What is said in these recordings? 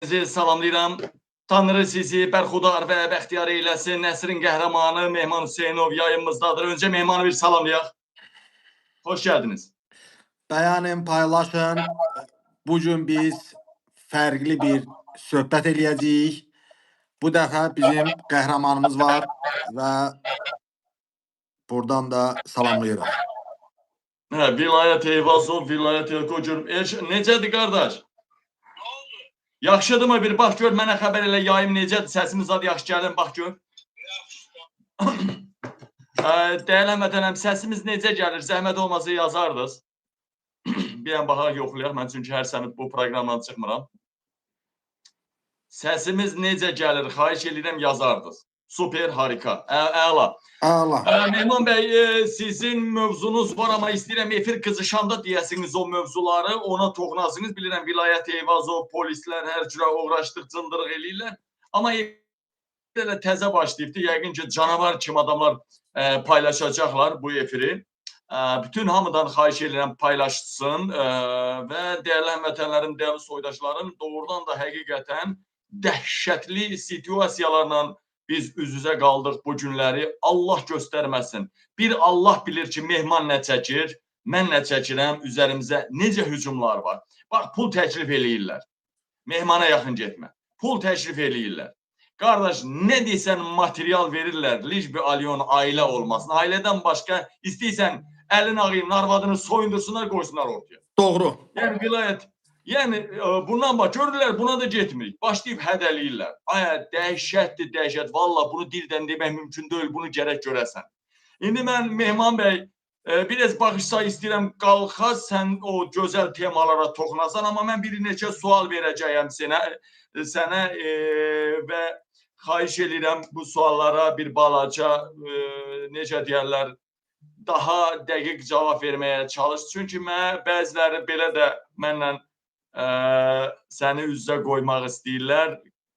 Sizi salamlayıram. Tanrı sizi bərxudar və bəxtiyar eyləsin. Nəsrin qəhrəmanı Mehman Hüseynov yayımızdadır. Öncə Mehmanı bir salamlayaq. Hoş geldiniz. Beğenin, paylaşın. Bugün biz fərqli bir söhbət eləyəcəyik. Bu dəfə bizim qəhrəmanımız var və buradan da salamlayırıq. Vilayət Eyvazov, Vilayət Elkocur. Necədir qardaş? Yaxşıdırmı? Bir bax gör, mənə xəbər elə, yayım necədir? Səsimiz adı yaxşı gəlin, bax gör. Dəyərli həmvətənəm, səsimiz necə gəlir? Zəhmət olmasa yazardınız. Bir an baxaq, yoxlayaq. Mən çünki hər sənət bu proqramdan çıxmıram. Səsimiz necə gəlir? Xahiş edirəm, yazardınız. Super, harika. Əla. Allah. Mehman bəy, sizin mövzunuz var, amma istəyirəm efir qızışanda deyəsiniz o mövzuları, ona toxunasınız. Bilirəm, Vilayət Eyvazov, polislər hər cürə uğraşdıq, cındırıq eləyirlər. Amma elə təzə başlayıbdır. Yəqin ki, canavar kimi adamlar paylaşacaqlar bu efiri. Bütün hamıdan xahiş edirəm paylaşsın və dəyərli həmvətənlərim, dəyərli soydaşlarım, doğrudan da həqiqətən dəhşətli situasiyalarla biz üz-üzə qaldıq bu günləri. Allah göstərməsin. Bir Allah bilir ki, Mehman nə çəkir, mən nə çəkirəm, üzərimizə necə hücumlar var. Bax, pul təklif eləyirlər. Mehmana yaxın getmə. Pul təklif eləyirlər. Qardaş, nə deysən material verirlər. Liş bir alyon ailə olmasın. Ailədən başqa istəyirsən əlin ağıyın, arvadını soyundursunlar, qoysunlar ortaya. Doğru. Yəni vilayət. Yəni bundan bax görürlər, buna da getmirik. Başlayıb hədələyirlər. Ay, dəhşətdir, dəhşət. Valla bunu dildən demək mümkün deyil. Bunu gərək görəsən. İndi mən Mehman bəy biraz baxışsa istəyirəm qalxaz, sən o gözəl temalara toxunasan, amma mən bir neçə sual verəcəyəm sənə və xahiş edirəm bu suallara bir balaca necə deyərlər, daha dəqiq cavab verməyə çalış. Çünki bəziləri belə də mənlə səni üz-üzə qoymaq istəyirlər.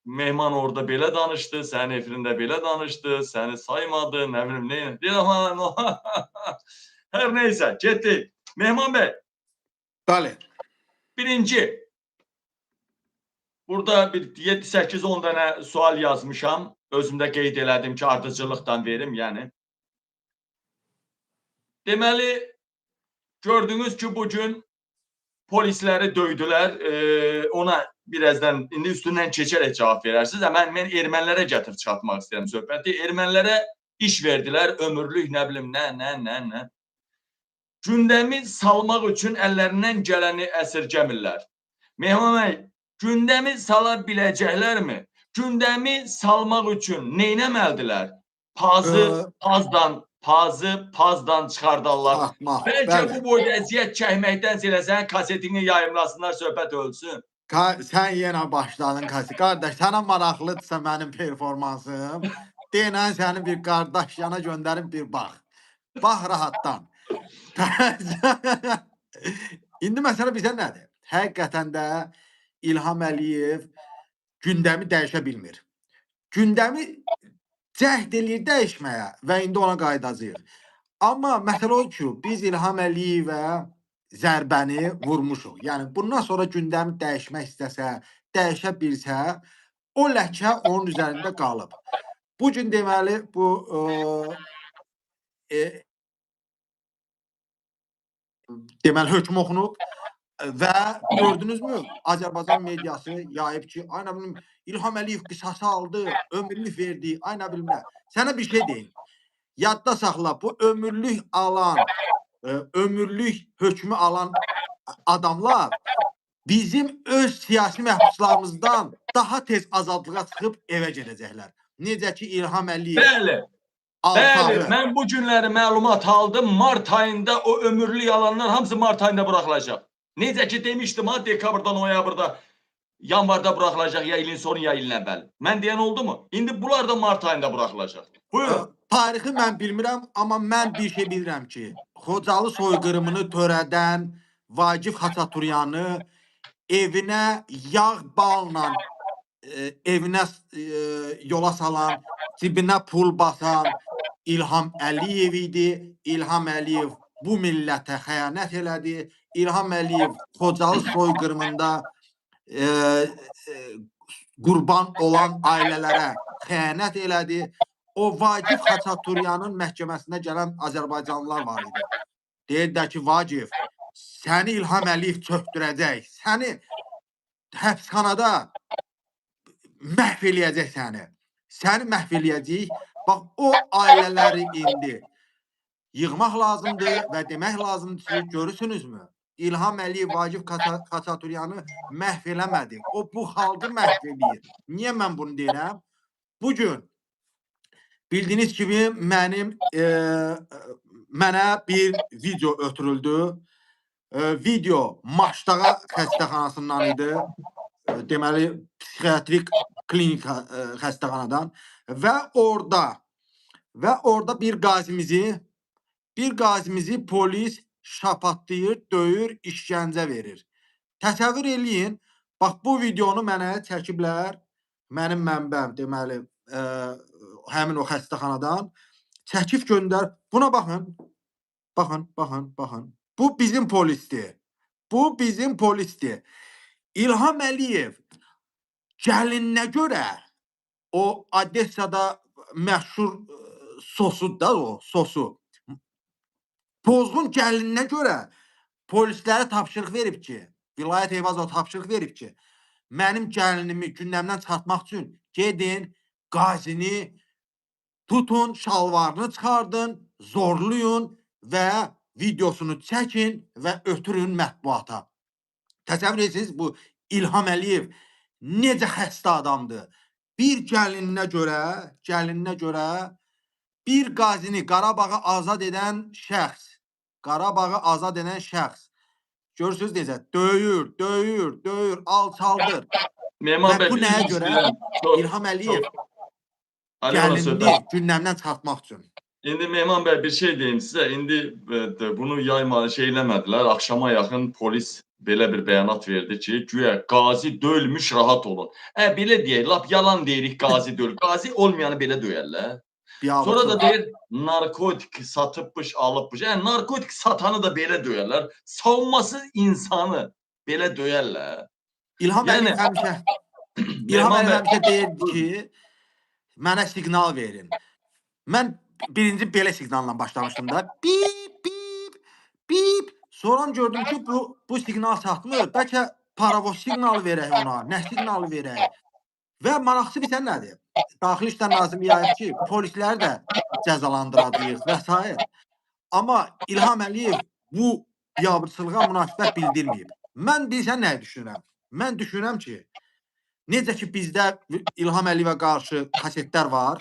Mehman orada belə danışdı, sənin efirində belə danışdı, səni saymadı, nə bilim, nə. Deyirəm, hər neysə, getdik. Mehman bəy. Bəli. Birinci, burada bir 7-8-10 dənə sual yazmışam. Özümdə qeyd elədim ki, ardıcılıqdan verim, yəni. Deməli, gördünüz ki, bugün polisləri döydülər, ona birazdan, indi üstündən keçərək cavab verərsiniz. Mən ermənilərə gətirib çıxartmaq istəyirəm söhbəti. Ermənilərə iş verdilər, ömürlük, nə bilim, nə. Gündəmi salmaq üçün əllərindən gələni əsirgəmirlər. Mehman bəy, gündəmi sala biləcəklərmi? Gündəmi salmaq üçün neynəməldilər? Pazdan çıxardarlar. Bəlkə bu boyda əziyyət çəkməkdən eləsən, kasetini yayımlasınlar, söhbət ölsün. Sən yenə başladın kaset. Qardaş, sənə maraqlıdırsa mənim performansım, denən səni bir qardaş yana göndərib bir bax. Bax rahatdan. İndi məsələ bizə nədir? Həqiqətən də İlham Əliyev gündəmi dəyişə bilmir. Gündəmi cəhd eləyir dəyişməyə və indi ona qayıdacağıq. Amma məsələ o ki, biz İlham Əliyevə zərbəni vurmuşuq. Yəni bundan sonra gündəmi dəyişmək istəsə, dəyişə bilsə, o ləkə onun üzərində qalıb. Bugün deməli bu deməli hökm oxunub və gördünüzmü? Azərbaycan mediası yayıb ki, ay nə bilim, İlham Əliyev qisası aldı, ömürlük verdi, ay nə bilim nə. Sənə bir şey deyim. Yadda saxla, bu ömürlük alan, ömürlük hökmü alan adamlar bizim öz siyasi məhbuslarımızdan daha tez azadlığa çıxıb evə gedəcəklər. Necə ki İlham Əliyev. Bəli, mən bu günləri məlumat aldım. Mart ayında o ömürlük alanlar hamısı Mart ayında buraxılacaq. Necə ki demişdim ha, dekabrda, noyabrda, yanvarda buraxılacaq, ya ilin sonu, ya ilin əvvəli. Mən deyən oldu mu? İndi bunlar da Mart ayında buraxılacaq. Buyurun. Tarixi mən bilmirəm, amma mən bir şey bilirəm ki, Xocalı soyqırımını törədən Vacif Xaçaturyanı evinə yağ balla evinə yola salan, cibinə pul basan İlham Əliyev idi. İlham Əliyev bu millətə xəyanət elədi. İlham Əliyev Xocalı soyqırımında qurban olan ailələrə xəyanət elədi. O Vacif Xaçaturyanın məhkəməsinə gələn Azərbaycanlılar var idi. Deyirlər ki, Vacif, səni İlham Əliyev çöktürəcək, səni həbsxanada məhv eləyəcək səni. Səni məhv eləyəcək. Bax, o ailələri indi yığmaq lazımdır və demək lazımdır ki, görürsünüzmü? İlham Əliyev Vacif Xaçaturyanı məhv eləmədi. O bu xalqı məhv eləyir. Niyə mən bunu deyirəm? Bugün bildiyiniz kimi mənə bir video ötürüldü. Video Maçdağa xəstəxanasından idi. Deməli, psixiatrik klinik xəstəxanadan və orada bir qazimizi polis şapatlayır, döyür, işgəncə verir. Təsəvvür eləyin, bax bu videonu mənə çəkiblər, mənim mənbəm, deməli, həmin o xəstəxanadan çəkib göndər. Buna baxın. Baxın. Bu bizim polisdir. Bu bizim polisdir. İlham Əliyev gəlininə görə o Odessada məşhur sosu da o sosu. Pozğun gəlininə görə polislərə tapşırıq verib ki, Vilayət Eyvazov tapşırıq verib ki, mənim gəlinimi gündəmdən çıxartmaq üçün gedin, qazini tutun, şalvarını çıxardın, zorlayın və videosunu çəkin və ötürün mətbuata. Təsəvvür edirsiniz, bu İlham Əliyev necə xəstə adamdır. Bir gəlininə görə bir qazini Qarabağı azad edən şəxs, görürsünüz necə döyür, alçaldır. Mehman Və bəy, bu bir nəyə üzr görə? istəyirəm. Çox- İlham Əliyev çok- Ali ona söz gəlinini gündəmdən çıxartmaq üçün. İndi Mehman bəy bir şey deyim sizə. İndi bunu yaymalı şey eləmədilər. Axşama yaxın polis belə bir bəyanat verdi ki, güya qazi döyülmüş, rahat olun. Belə deyək, lap yalan deyirik, qazi döyül. Qazi olmayanı belə döyərlər. Sonra da deyir, narkotik satıbmış, alıbmış. Narkotik satanı da belə döyərlər. Savunması insanı belə döyərlər. İlham Yəni- Əliyev həmişə Mehman bəy, deyirdi ki, mənə siqnal verin. Mən birinci belə siqnalla başlamışdım da. Bip, bip, bip. Sonra gördüm ki, bu siqnal çatmır. Bəlkə paravoz siqnalı verək ona, nə siqnalı verək? Və maraqlısı bilsən nədir? Daxili İşlər Nazirliyi yayıb ki, polisləri də cəzalandıracağıq və s. Amma İlham Əliyev bu biabırçılığa münasibət bildirməyib. Mən bilsən nəyi düşünürəm? Mən düşünürəm ki, necə ki bizdə İlham Əliyevə qarşı kasetlər var,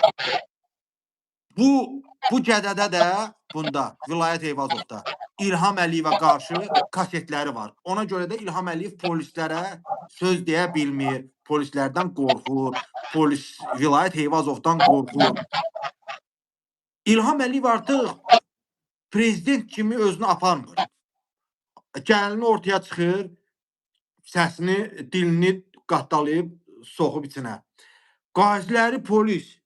bu gədədə də bunda, Vilayət Eyvazovda İlham Əliyevə qarşı kasetləri var. Ona görə də İlham Əliyev polislərə söz deyə bilmir, polislərdən qorxur, Vilayət Eyvazovdan qorxur. İlham Əliyev artıq prezident kimi özünü aparmır. Gəlini ortaya çıxır, səsini, dilini qattalayıb, soxub içinə. Qaziləri polis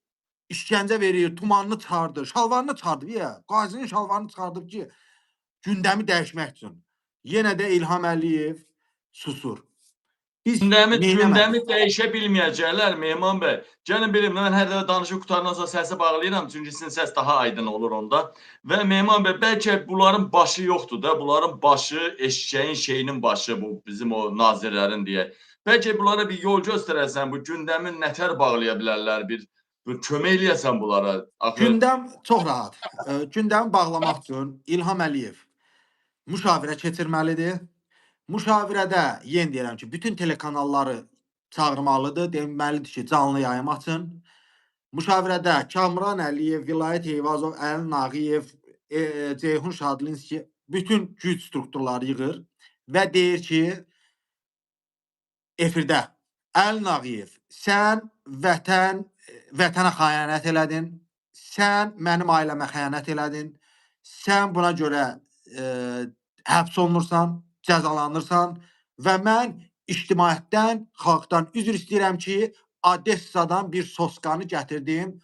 işgəncə verir, tumanını çıxardır, şalvarını çıxardır. Qazinin şalvarını çıxardır ki, gündəmi dəyişmək üçün. Yenə də İlham Əliyev susur. Gündəmi dəyişə bilməyəcəklər Mehman bəy. Gəlin bilim, mən hər dəfə danışıb qurtarandan sonra səsi bağlayıram, çünki sizin səs daha aydın olur onda. Və Mehman bəy, bəlkə bunların başı yoxdur da, bunların başı eşşəyin şeyinin başı, bu bizim o nazirlərin deyək. Bəlkə bunlara bir yol göstərəsən, bu gündəmi nətər bağlaya bilərlər, bir kömək eləyəsən bunlara. Gündəm çox rahat. Gündəmi bağlamaq üçün İlham Əliyev müşavirə keçirməlidir. Müşavirədə yenə deyirəm ki, bütün telekanalları çağırmalıdır, deməlidir ki, canlı yayım açın. Müşavirədə Kamran Əliyev, Vilayət Eyvazov, Əli Nağıyev, Ceyhun Şadlinski bütün güc strukturları yığır və deyir ki, efirdə Əli Nağıyev, sən vətənə xəyanət elədin, sən mənim ailəmə xəyanət elədin, sən buna görə həbs olunursan, cəzalanırsan və mən ictimaiyyətdən, xalqdan üzr istəyirəm ki, Odessadan bir soskanı gətirdim,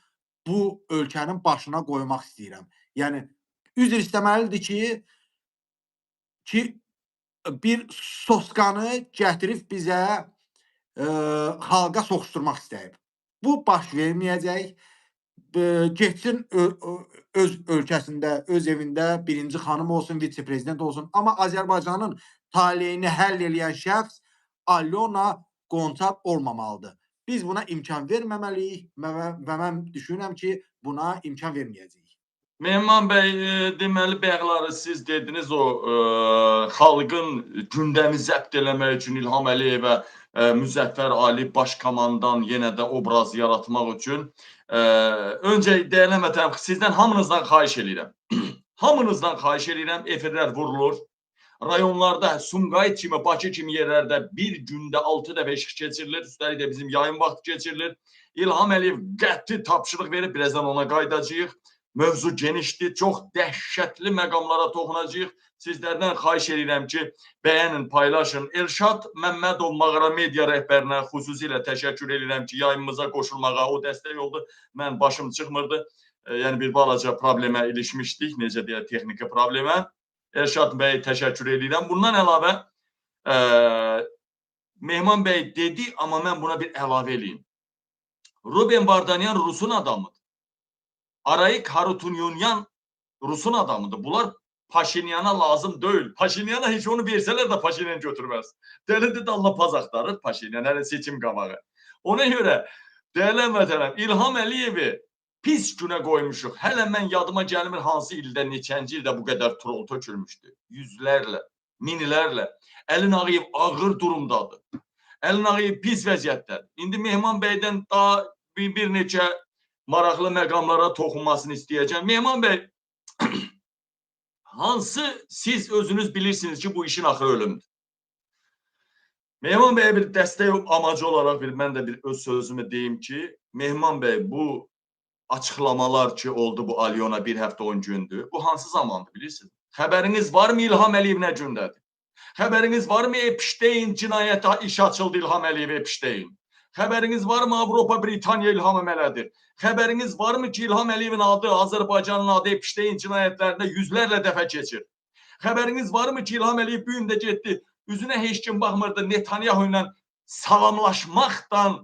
bu ölkənin başına qoymaq istəyirəm. Yəni, üzr istəməlidir ki, bir soskanı gətirib bizə xalqa soxuşturmaq istəyib. Bu baş verməyəcək. Getsin öz ölkəsində, öz evində birinci xanım olsun, vitse-prezident olsun. Amma Azərbaycanın taleyini həll eləyən şəxs Alyona Qonçar olmamalıdır. Biz buna imkan verməməliyik və mən düşünürəm ki, buna imkan verməyəcəyik. Mehman bəy, deməli bayaqları siz dediniz o xalqın gündəmi zəbt eləmək üçün İlham Əliyevə Müzəffər Ali Baş Komandan yenə də obraz yaratmaq üçün öncə dəyərli həmvətənim, sizdən hamınızdan xahiş edirəm. Hamınızdan xahiş edirəm, efirlər vurulur. Rayonlarda Sumqayıt kimi, Bakı kimi yerlərdə bir gündə 6 dəfə işıq keçirilir. Üstəlik də bizim yayın vaxtı keçirilir. İlham Əliyev qəti tapşırıq verib, birazdan ona qaydacağıq. Mövzu genişdir, çox dəhşətli məqamlara toxunacağıq. Sizlərdən xahiş edirəm ki, bəyənin, paylaşın. Elşad Məmmədov Mağara Media rəhbərinə xüsusilə təşəkkür edirəm ki, yayımımıza qoşulmağa o dəstək oldu. Mən başım çıxmırdı. Yəni bir balaca problemə ilişmişdik, necə deyək, texniki problemə. Elşad bəy təşəkkür edirəm. Bundan əlavə Mehman bəy dedi, amma mən buna bir əlavə eləyim. Ruben Vardanyan Rusun adamıdır. Arayik Harutyunyan Rusun adamıdır. Bunlar Paşinyana lazım deyil. Paşinyana heç onu versələr də Paşinyan götürməz. Dəlidir Allah paz axtarır Paşinyan, hələ seçim qabağı. Ona görə dəyərli həmvətənim, İlham Əliyevi pis günə qoymuşuq. Hələ mən yadıma gəlmir hansı ildə, neçənci ildə bu qədər trol tökülmüşdü. Yüzlərlə, minlərlə. Əlin Ağayev ağır durumdadır. Əlin Ağayev pis vəziyyətdədir. İndi Mehman bəydən daha bir neçə maraqlı məqamlara toxunmasını istəyəcəm. Mehman bəy, hansı siz özünüz bilirsiniz ki, bu işin axırı ölümdür? Mehman bəyə bir dəstək amacı olaraq mən də bir öz sözümü deyim ki, Mehman bəy, bu açıqlamalar ki, oldu bu Alyona bir həftə 10 gündür. Bu hansı zamandır bilirsiniz? Xəbəriniz varmı İlham Əliyev nə gündədir? Xəbəriniz varmı Epstein cinayətə iş açıldı İlham Əliyev Epstein? Xəbəriniz varmı Avropa, Britaniya İlham Əməlidir? Xəbəriniz varmı ki, İlham Əliyevin adı, Azərbaycanın adı Epstein cinayətlərində yüzlərlə dəfə keçir? Xəbəriniz varmı ki, İlham Əliyev bu gün də getdi, üzünə heç kim baxmırdı, Netanyahu ilə salamlaşmaqdan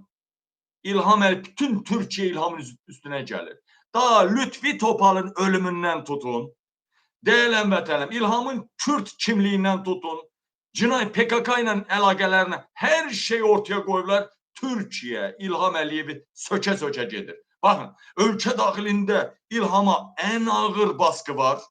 İlham Əliyev, bütün Türkiyə İlhamın üstünə gəlir. Daha Lütfi Topalın ölümündən tutun, dəyərli həmvətənim, İlhamın Kürt kimliyindən tutun, PKK ilə əlaqələrinə hər şey ortaya qoyurlar. Türkiyə İlham Əliyevi sökə-sökə gedir. Baxın, ölkə daxilində İlhama ən ağır baskı var.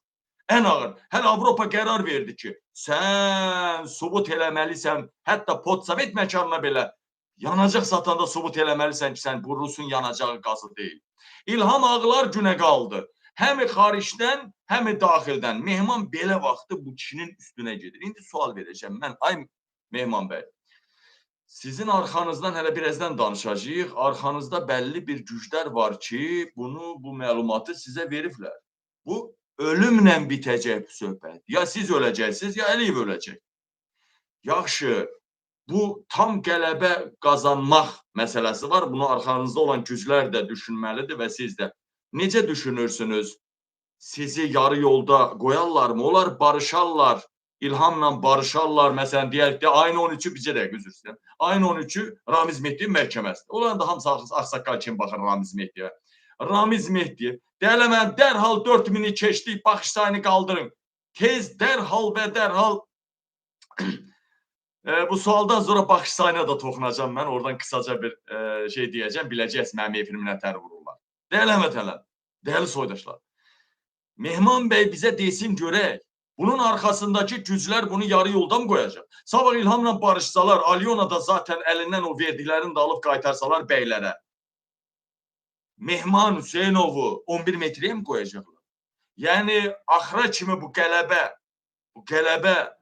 Ən ağır. Hələ Avropa qərar verdi ki, sən subut eləməlisən, hətta Podsovet məkanına belə yanacaq satanda subut eləməlisən ki, sən bu Rusun yanacağı qazı deyil. İlham ağlar günə qaldı. Həm xaricdən, həm daxildən. Mehman belə vaxtı bu kişinin üstünə gedir. İndi sual verəcəm mən. Ay Mehman bəy, sizin arxanızdan hələ birazdan danışacağıq. Arxanızda bəlli bir güclər var ki, bu məlumatı sizə veriblər. Bu ölümlə bitəcək bu söhbət. Ya siz öləcəksiniz, ya Əliyev öləcək. Yaxşı, bu tam qələbə qazanmaq məsələsi var. Bunu arxanızda olan güclər də düşünməlidir və siz də. Necə düşünürsünüz? Sizi yarı yolda qoyarlarmı? Onlar barışarlar. İlhamla barışarlar, məsələn, deyək ki, ayın 13-ü bizə də üzr istəyirəm. Ayın 13-ü Ramiz Mehdiyev məhkəməsidir. Onların da hamısı ağsaqqal kimi baxır Ramiz Mehdiyevə. Ramiz Mehdiyev, deyələ mən dərhal 4000-i keçdik, baxış sayını qaldırın. Tez, dərhal və dərhal bu sualdan sonra baxış sayına da toxunacam mən. Oradan qısaca bir şey deyəcəm, biləcəksiniz mənim efirimin nətər vururlar. Deyələ həmvətənlər, dəyərli soydaşlar. Mehman bəy bizə desin görək. Bunun arxasındakı güclər bunu yarı yoldan qoyacaq. Sabah İlhamla barışsalar, Alyona da zaten əlindən o verdiklərini də alıb qaytarsalar bəylərə. Mehman Hüseynovu 11 metrəyə mi qoyacaqlar? Yəni, axıra kimi bu qələbə,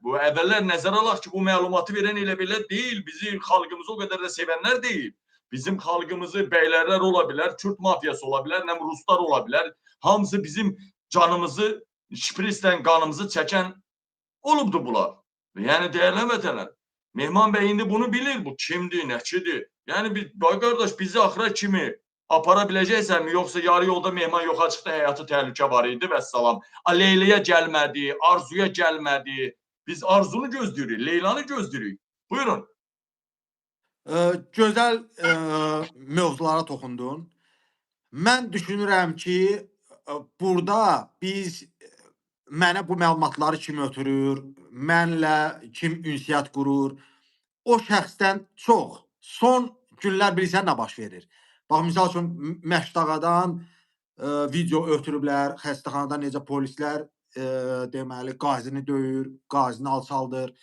bu əvvəllər nəzərə alaq ki, bu məlumatı verən elə belə deyil. Bizi xalqımızı o qədər də sevənlər deyil. Bizim xalqımızı bəylərlər ola bilər, Kürt mafiyası ola bilər, nəm Ruslar ola bilər. Hamısı bizim canımızı, şprisdən qanımızı çəkən olubdur bunlar. Yəni, dəyərli vətənlər, Mehman bəy indi bunu bilir, bu kimdir, nəçidir. Yəni, qardaş, bizi axıra kimi apara biləcəksənmi, yoxsa yarı yolda Mehman yoxa çıxdı, həyatı təhlükə var idi və salam. Leyliyə gəlmədi, Arzuya gəlmədi. Biz Arzunu gözləyirik, Leylanı gözləyirik. Buyurun. Gözəl mövzulara toxundun. Mən düşünürəm ki, burada biz mənə bu məlumatları kim ötürür, mənlə kim ünsiyyət qurur, o şəxsdən çox. Son günlər bilirsən nə baş verir? Bax, misal üçün Məşdağadan video ötürüblər, xəstəxanada necə polislər deməli qazini döyür, qazini alçaldır.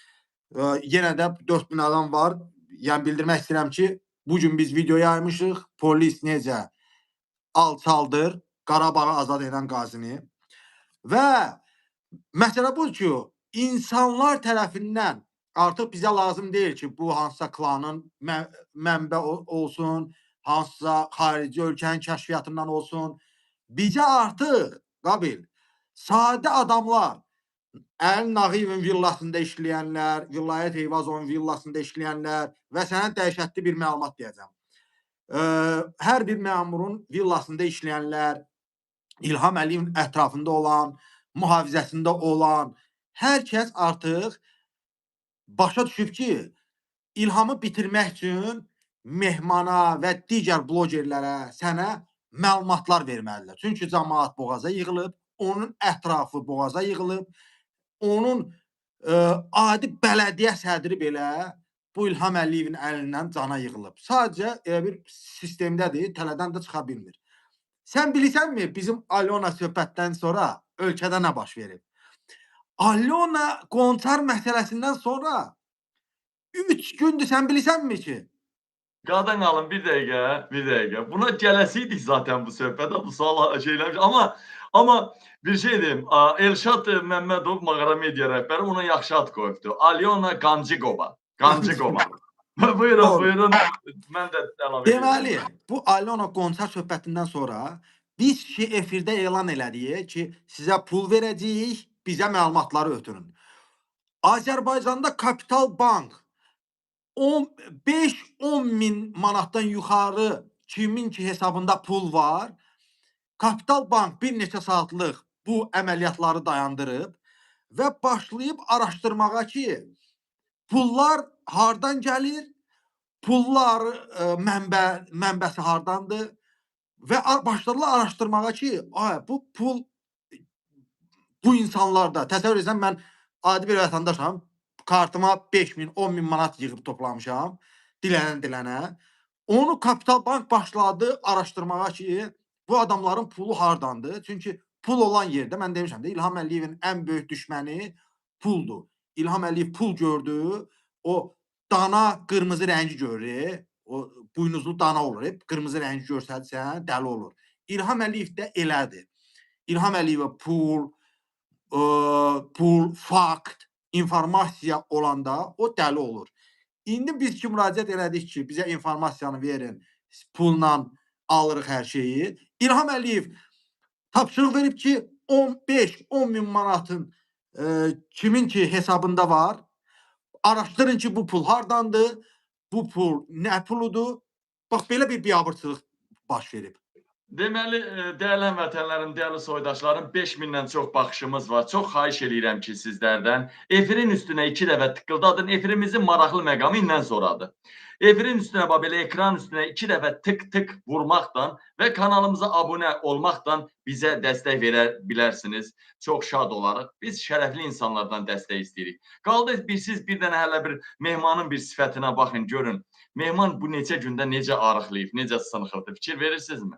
Yenə də 4000 adam var. Yəni bildirmək istəyirəm ki, bu gün biz video yaymışıq. Polis necə alçaldır Qarabağı azad edən qazini. Və məsələ budur ki, insanlar tərəfindən artıq bizə lazım deyil ki, bu hansısa klanın mənbə olsun, hansısa xarici ölkənin kəşfiyyatından olsun. Bizə artıq, Qabil, sadə adamlar, Əli Nağıyevin villasında işləyənlər, Vilayət Eyvazovun villasında işləyənlər və sənə dəhşətli bir məlumat deyəcəm. Hər bir məmurun villasında işləyənlər, İlham Əliyevin ətrafında olan, mühafizəsində olan hər kəs artıq başa düşüb ki, İlhamı bitirmək üçün Mehmana və digər blogerlərə, sənə məlumatlar verməlidirlər. Çünki cəmaət boğaza yığılıb, onun ətrafı boğaza yığılıb, onun adi bələdiyyə sədri belə bu İlham Əliyevin əlindən cana yığılıb. Sadəcə elə bir sistemdədir, tələdən də çıxa bilmir. Sən bilirsənmi bizim Alyona söhbətdən sonra ölkədə nə baş verib? Alyona Qonçar məsələsindən sonra 3 gündür sən bilirsənmi ki? Qadan alın bir dəqiqə. Buna gələsiydik zaten bu söhbətə, bu sual şeyləmiş. Amma bir şey deyim. Elşad Məmmədov Mağara Media rəhbəri ona yaxşı ad qoyubdu. Alyona Qancıqova. Buyurun. Mən də əlavə edirəm. Deməli, bu Alyona Qonçar söhbətindən sonra biz ki efirdə elan elədik ki, sizə pul verəcəyik, bizə məlumatları ötürün. Azərbaycanda Kapital Bank 5-10 min manatdan yuxarı kimin ki hesabında pul var, Kapital Bank bir neçə saatlıq bu əməliyyatları dayandırıb və başlayıb araşdırmağa ki, pullar hardan gəlir, pullar mənbəsi hardandır və başladılar araşdırmağa ki, bu pul bu insanlarda, təsəvvür edirsən, mən adi bir vətəndaşam, kartıma 5 min, 10 min manat yığıb toplamışam, dilənə. Onu Kapital Bank başladı araşdırmağa ki, bu adamların pulu hardandır. Çünki pul olan yerdə, mən demişəm də, İlham Əliyevin ən böyük düşməni puldur. İlham Əliyev pul gördü, o dana qırmızı rəngi görür, o buynuzlu dana olur, hep qırmızı rəngi görsəlsən, dəli olur. İlham Əliyev də elədir. İlham Əliyevə pul, fakt, informasiya olanda o dəli olur. İndi biz ki müraciət elədik ki, bizə informasiyanı verin, pulla alırıq hər şeyi. İlham Əliyev tapşırıq verib ki, 15-10 min manatın kimin ki hesabında var, araşdırın ki, bu pul hardandır, bu pul nə puludur. Bax, belə bir biabırçılıq baş verib. Deməli, dəyərli həmvətənlərim, dəyərli soydaşlarım, 5000-dən çox baxışımız var. Çox xahiş edirəm ki, sizlərdən efirin üstünə 2 dəfə tıqqıldadın. Efirimizin maraqlı məqamı indən sonradır. Efirin üstünə, belə ekran üstünə 2 dəfə tık vurmaqla və kanalımıza abunə olmaqla bizə dəstək verə bilərsiniz. Çox şad olarıq. Biz şərəfli insanlardan dəstək istəyirik. Qaldı siz bir dənə hələ bir Mehmanın bir sifətinə baxın, görün. Mehman bu neçə gündə necə arıqlayıb, necə sınıxırdı. Fikir verirsinizmi?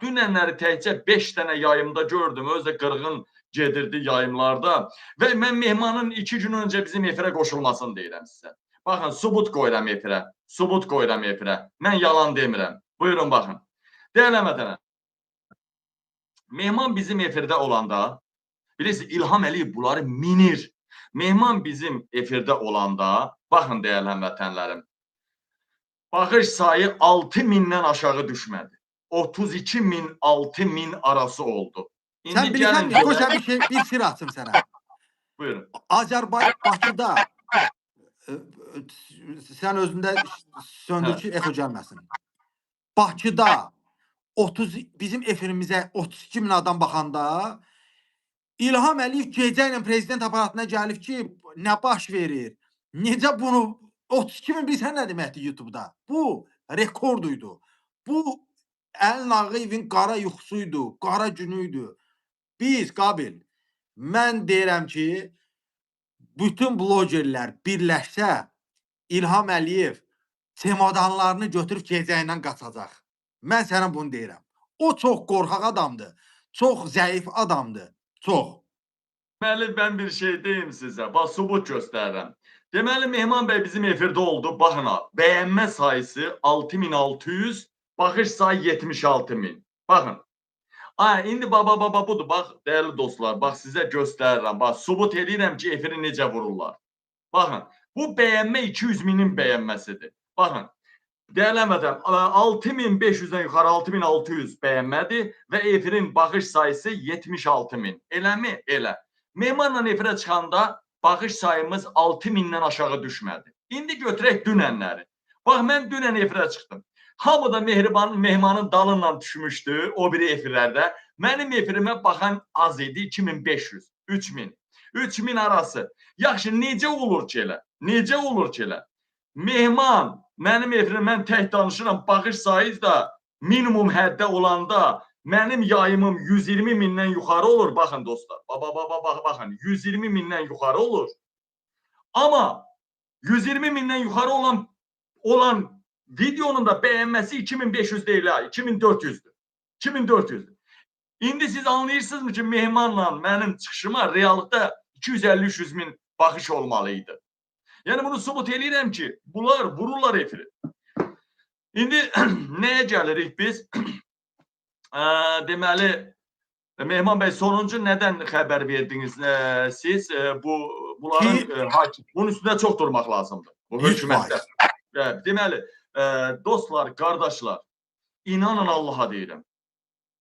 Dünənləri təkcə 5 dənə yayımda gördüm. Özü də qırğın gedirdi yayımlarda. Və mən Mehmanın 2 gün öncə bizim efirə qoşulmasını deyirəm sizə. Baxın, subut qoyuram efirə. Mən yalan demirəm. Buyurun, baxın. Dəyərli həmvətənlər, Mehman bizim efirdə olanda, bilirsiniz, İlham Əliyev bunları minir. Mehman bizim efirdə olanda, baxın dəyərli həmvətənlərim, baxış sayı 6000-dən aşağı düşmədi. 32.000, 6.000 arası oldu. Sən bilirsən, qoşa bir sir açım sənə. Buyurun. Bakıda, sən özündə söndür ki, echo gəlməsin. Bakıda bizim efirimizə 32.000 adam baxanda İlham Əliyev gecə ilə prezident aparatına gəlib ki, nə baş verir? Necə bunu 32 min bilsən nə deməkdir YouTube-da? Bu rekorduydu. Bu Əlin Ağayevin qara yuxusuydu, qara günüydü. Biz Qabil, mən deyirəm ki, bütün blogerlər birləşsə, İlham Əliyev çemadanlarını götürüb gecə ilə qaçacaq. Mən sənə bunu deyirəm. O çox qorxaq adamdır, çox zəif adamdır, çox. Deməli, mən bir şey deyim sizə. Bax, sübut göstərirəm. Deməli, Mehman bəy bizim efirdə oldu. Baxın ha, bəyənmə sayısı 6600, baxış sayı 76000. Baxın. Ay, indi baba budur. Bax, dəyərli dostlar, bax sizə göstərirəm. Bax, sübut edirəm ki, efiri necə vururlar. Baxın, bu bəyənmə 200 minin bəyənməsidir. Baxın. Dəyərli həmvətəndaşlar, 6500-dən yuxarı 6600 bəyənmədir və efirin baxış sayısı 76000. Eləmi? Elə. Mehmanla efirə çıxanda baxış sayımız 6000-dən aşağı düşmədi. İndi götürək dünənləri. Bax, mən dünən efirə çıxdım. Hamı da Mehmanın dalından düşmüşdü o biri efirlərdə. Mənim efirimə baxan az idi, 2500, 3000. 3000 arası. Yaxşı, necə olur ki elə? Necə olur ki elə? Mehman, mənim efirim, mən tək danışıram, baxış sayı da minimum həddə olanda mənim yayımım 120 mindən yuxarı olur. Baxın dostlar, baxın, 120 mindən yuxarı olur. Amma 120 mindən yuxarı olan videonun da bəyənməsi 2500 deyil ha, 2400'dür. 2400'dür. İndi siz anlayırsınızmı ki, Mehmanla mənim çıxışıma reallıqda 250-300 min baxış olmalıydı. Yəni bunu sübut eləyirəm ki, bunlar vururlar efiri. İndi nəyə gəlirik biz? Deməli, Mehman bəy, sonuncu nədən xəbər verdiniz siz? Bunların hakim, bunun üstündə çox durmaq lazımdır. Bu hökumətdə. Deməli, dostlar, qardaşlar, inanın Allaha deyirəm.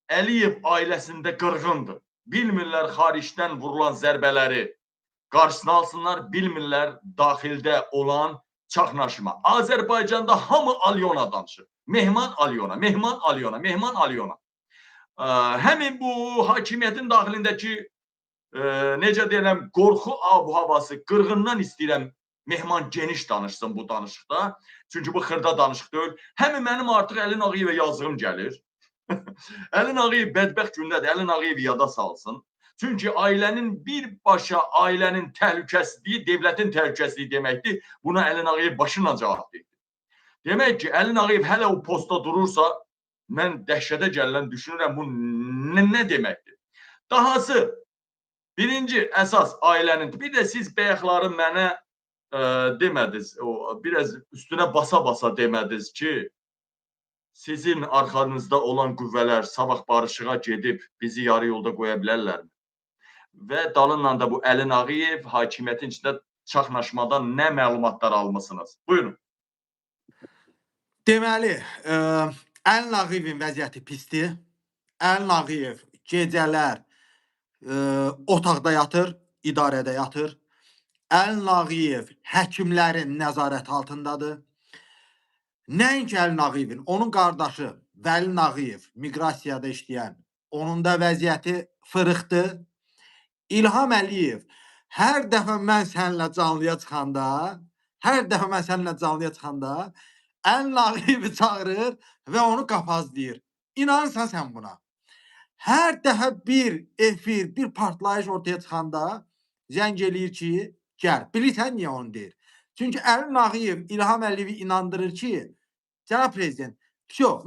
Əliyev ailəsində qırğındır. Bilmirlər xaricdən vurulan zərbələri qarşısını alsınlar, bilmirlər daxildə olan çaxnaşma. Azərbaycanda hamı Alyona danışır. Mehman Alyona, Mehman Alyona, Mehman Alyona. Həmin bu hakimiyyətin daxilindəki necə deyiləm, qorxu ab-havası, qırğından istəyirəm Mehman geniş danışsın bu danışıqda. Çünki bu xırda danışıq deyil. Həmin mənim artıq Əlin Ağayevə yazığım gəlir. Əlin Ağayev bədbəxt gündədir. Əlin Ağayev yada salsın. Çünki ailənin birbaşa ailənin təhlükəsizliyi, devlətin təhlükəsizliyi deməkdir. Buna Əlin Ağayev başına cavab verir. Demək ki, Əlin Ağayev hələ o posta durursa, mən dəhşətə gələn düşünürəm bu nə deməkdir. Dahası, birinci əsas ailənin, bir də siz bəyəxları mənə demədiniz, biraz üstünə basa-basa demədiniz ki, sizin arxanızda olan qüvvələr sabah barışığa gedib bizi yarı yolda qoya bilərlərmi? Və dalınla da bu Əlin Ağayev hakimiyyətin içində çaxnaşmadan nə məlumatlar almışsınız? Buyurun. Deməli, Əlin Ağayevin vəziyyəti pisdir. Əlin Ağayev gecələr otaqda yatır, idarədə yatır. Əlin Ağayev həkimlərin nəzarət altındadır. Nəinki Əlin Ağayevin, onun qardaşı Vəlin Ağayev miqrasiyada işləyən, onun da vəziyyəti fırıxdır. İlham Əliyev hər dəfə mən səninlə canlıya çıxanda, Əlin Ağayevi çağırır və onu qapazlayır. İnanırsan sən buna. Hər dəfə bir efir, bir partlayış ortaya çıxanda zəng eləyir ki, gəl. Bilirsən niyə onu deyir? Çünki Əlin Ağayev İlham Əliyevi inandırır ki, cənab prezident,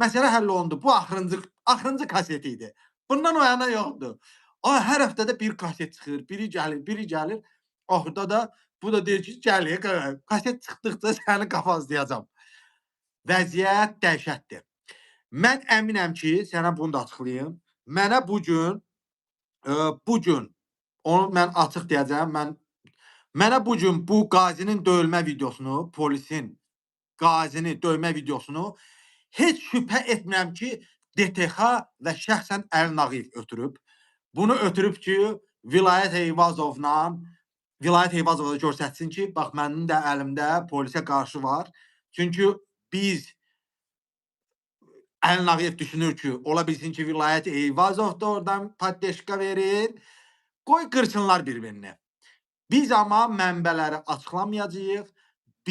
məsələ həll olundu. Bu axırıncı kaseti idi. Bundan o yana yoxdur. Hər həftədə bir kaset çıxır, biri gəlir. Axırda da bu da deyir ki, gəl, kaset çıxdıqca səni qapazlayacam. Vəziyyət dəhşətdir. Mən əminəm ki, sənə bunu da açıqlayım. Mənə bu gün, onu mən açıq deyəcəm, mənə bu gün bu qazinin döyülmə videosunu, polisin qazini döymə videosunu heç şübhə etmirəm ki, DTX və şəxsən Əlin Ağayev ötürüb. Bunu ötürüb ki, Vilayət Eyvazovla göstərsin ki, bax, mənim də əlimdə polisə qarşı var. Çünki biz Əlin Ağayev düşünür ki, ola bilsin ki, Vilayət Eyvazov da oradan paddeşka verir. Qoy qırsınlar bir-birini. Biz amma mənbələri açıqlamayacağıq.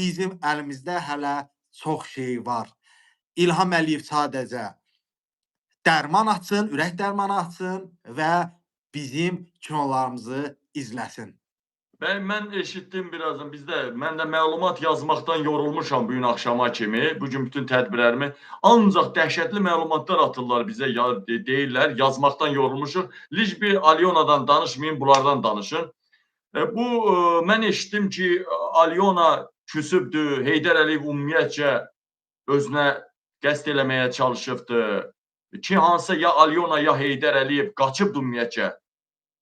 bizim əlimizdə hələ çox şey var. İlham Əliyev sadəcə dərman açsın, ürək dərmanı açsın və bizim kinolarımızı izləsin. Mən eşitdim birazdan mən də məlumat yazmaqdan yorulmuşam bu gün axşama kimi. Bu gün bütün tədbirlərimi ancaq dəhşətli məlumatlar atırlar bizə, deyirlər, yazmaqdan yorulmuşuq. Licbi Alyonadan danışmayın, bunlardan danışın. Mən eşitdim ki, Alyona küsübdür, Heydər Əliyev ümumiyyətcə özünə qəsd eləməyə çalışıbdır. Ki, hansısa ya Alyona, ya Heydər Əliyev qaçıbdır ümumiyyətcə.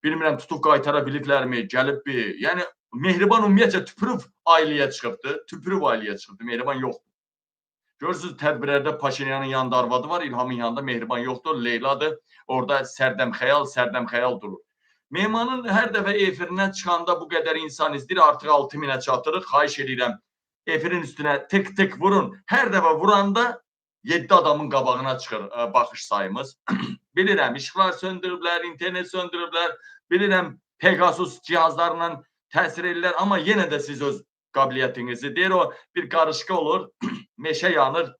Bilmirəm, tutub qaytara biliblərmi, gəlibmi? Yəni, Mehriban ümumiyyətcə tüpürüb ailəyə çıxıbdır. Tüpürüb ailəyə çıxıbdır, Mehriban yoxdur. Görürsünüz, tədbirlərdə Paşinyanın yanında arvadı var, İlhamın yanında Mehriban yoxdur, Leyladır. Orada sərdəmxəyal durur. Mehmanın hər dəfə efirinə çıxanda bu qədər insan izləyir, artıq 6000-ə çatırıq. Xahiş edirəm, efirin üstünə tık vurun. Hər dəfə vuranda 7 adamın qabağına çıxır baxış sayımız. Bilirəm, işıqlar söndürüblər, internet söndürüblər, bilirəm, Pegasus cihazlarla təsir edirlər, amma yenə də siz öz qabiliyyətinizi, deyir o, bir qarışqa olur, meşə yanır,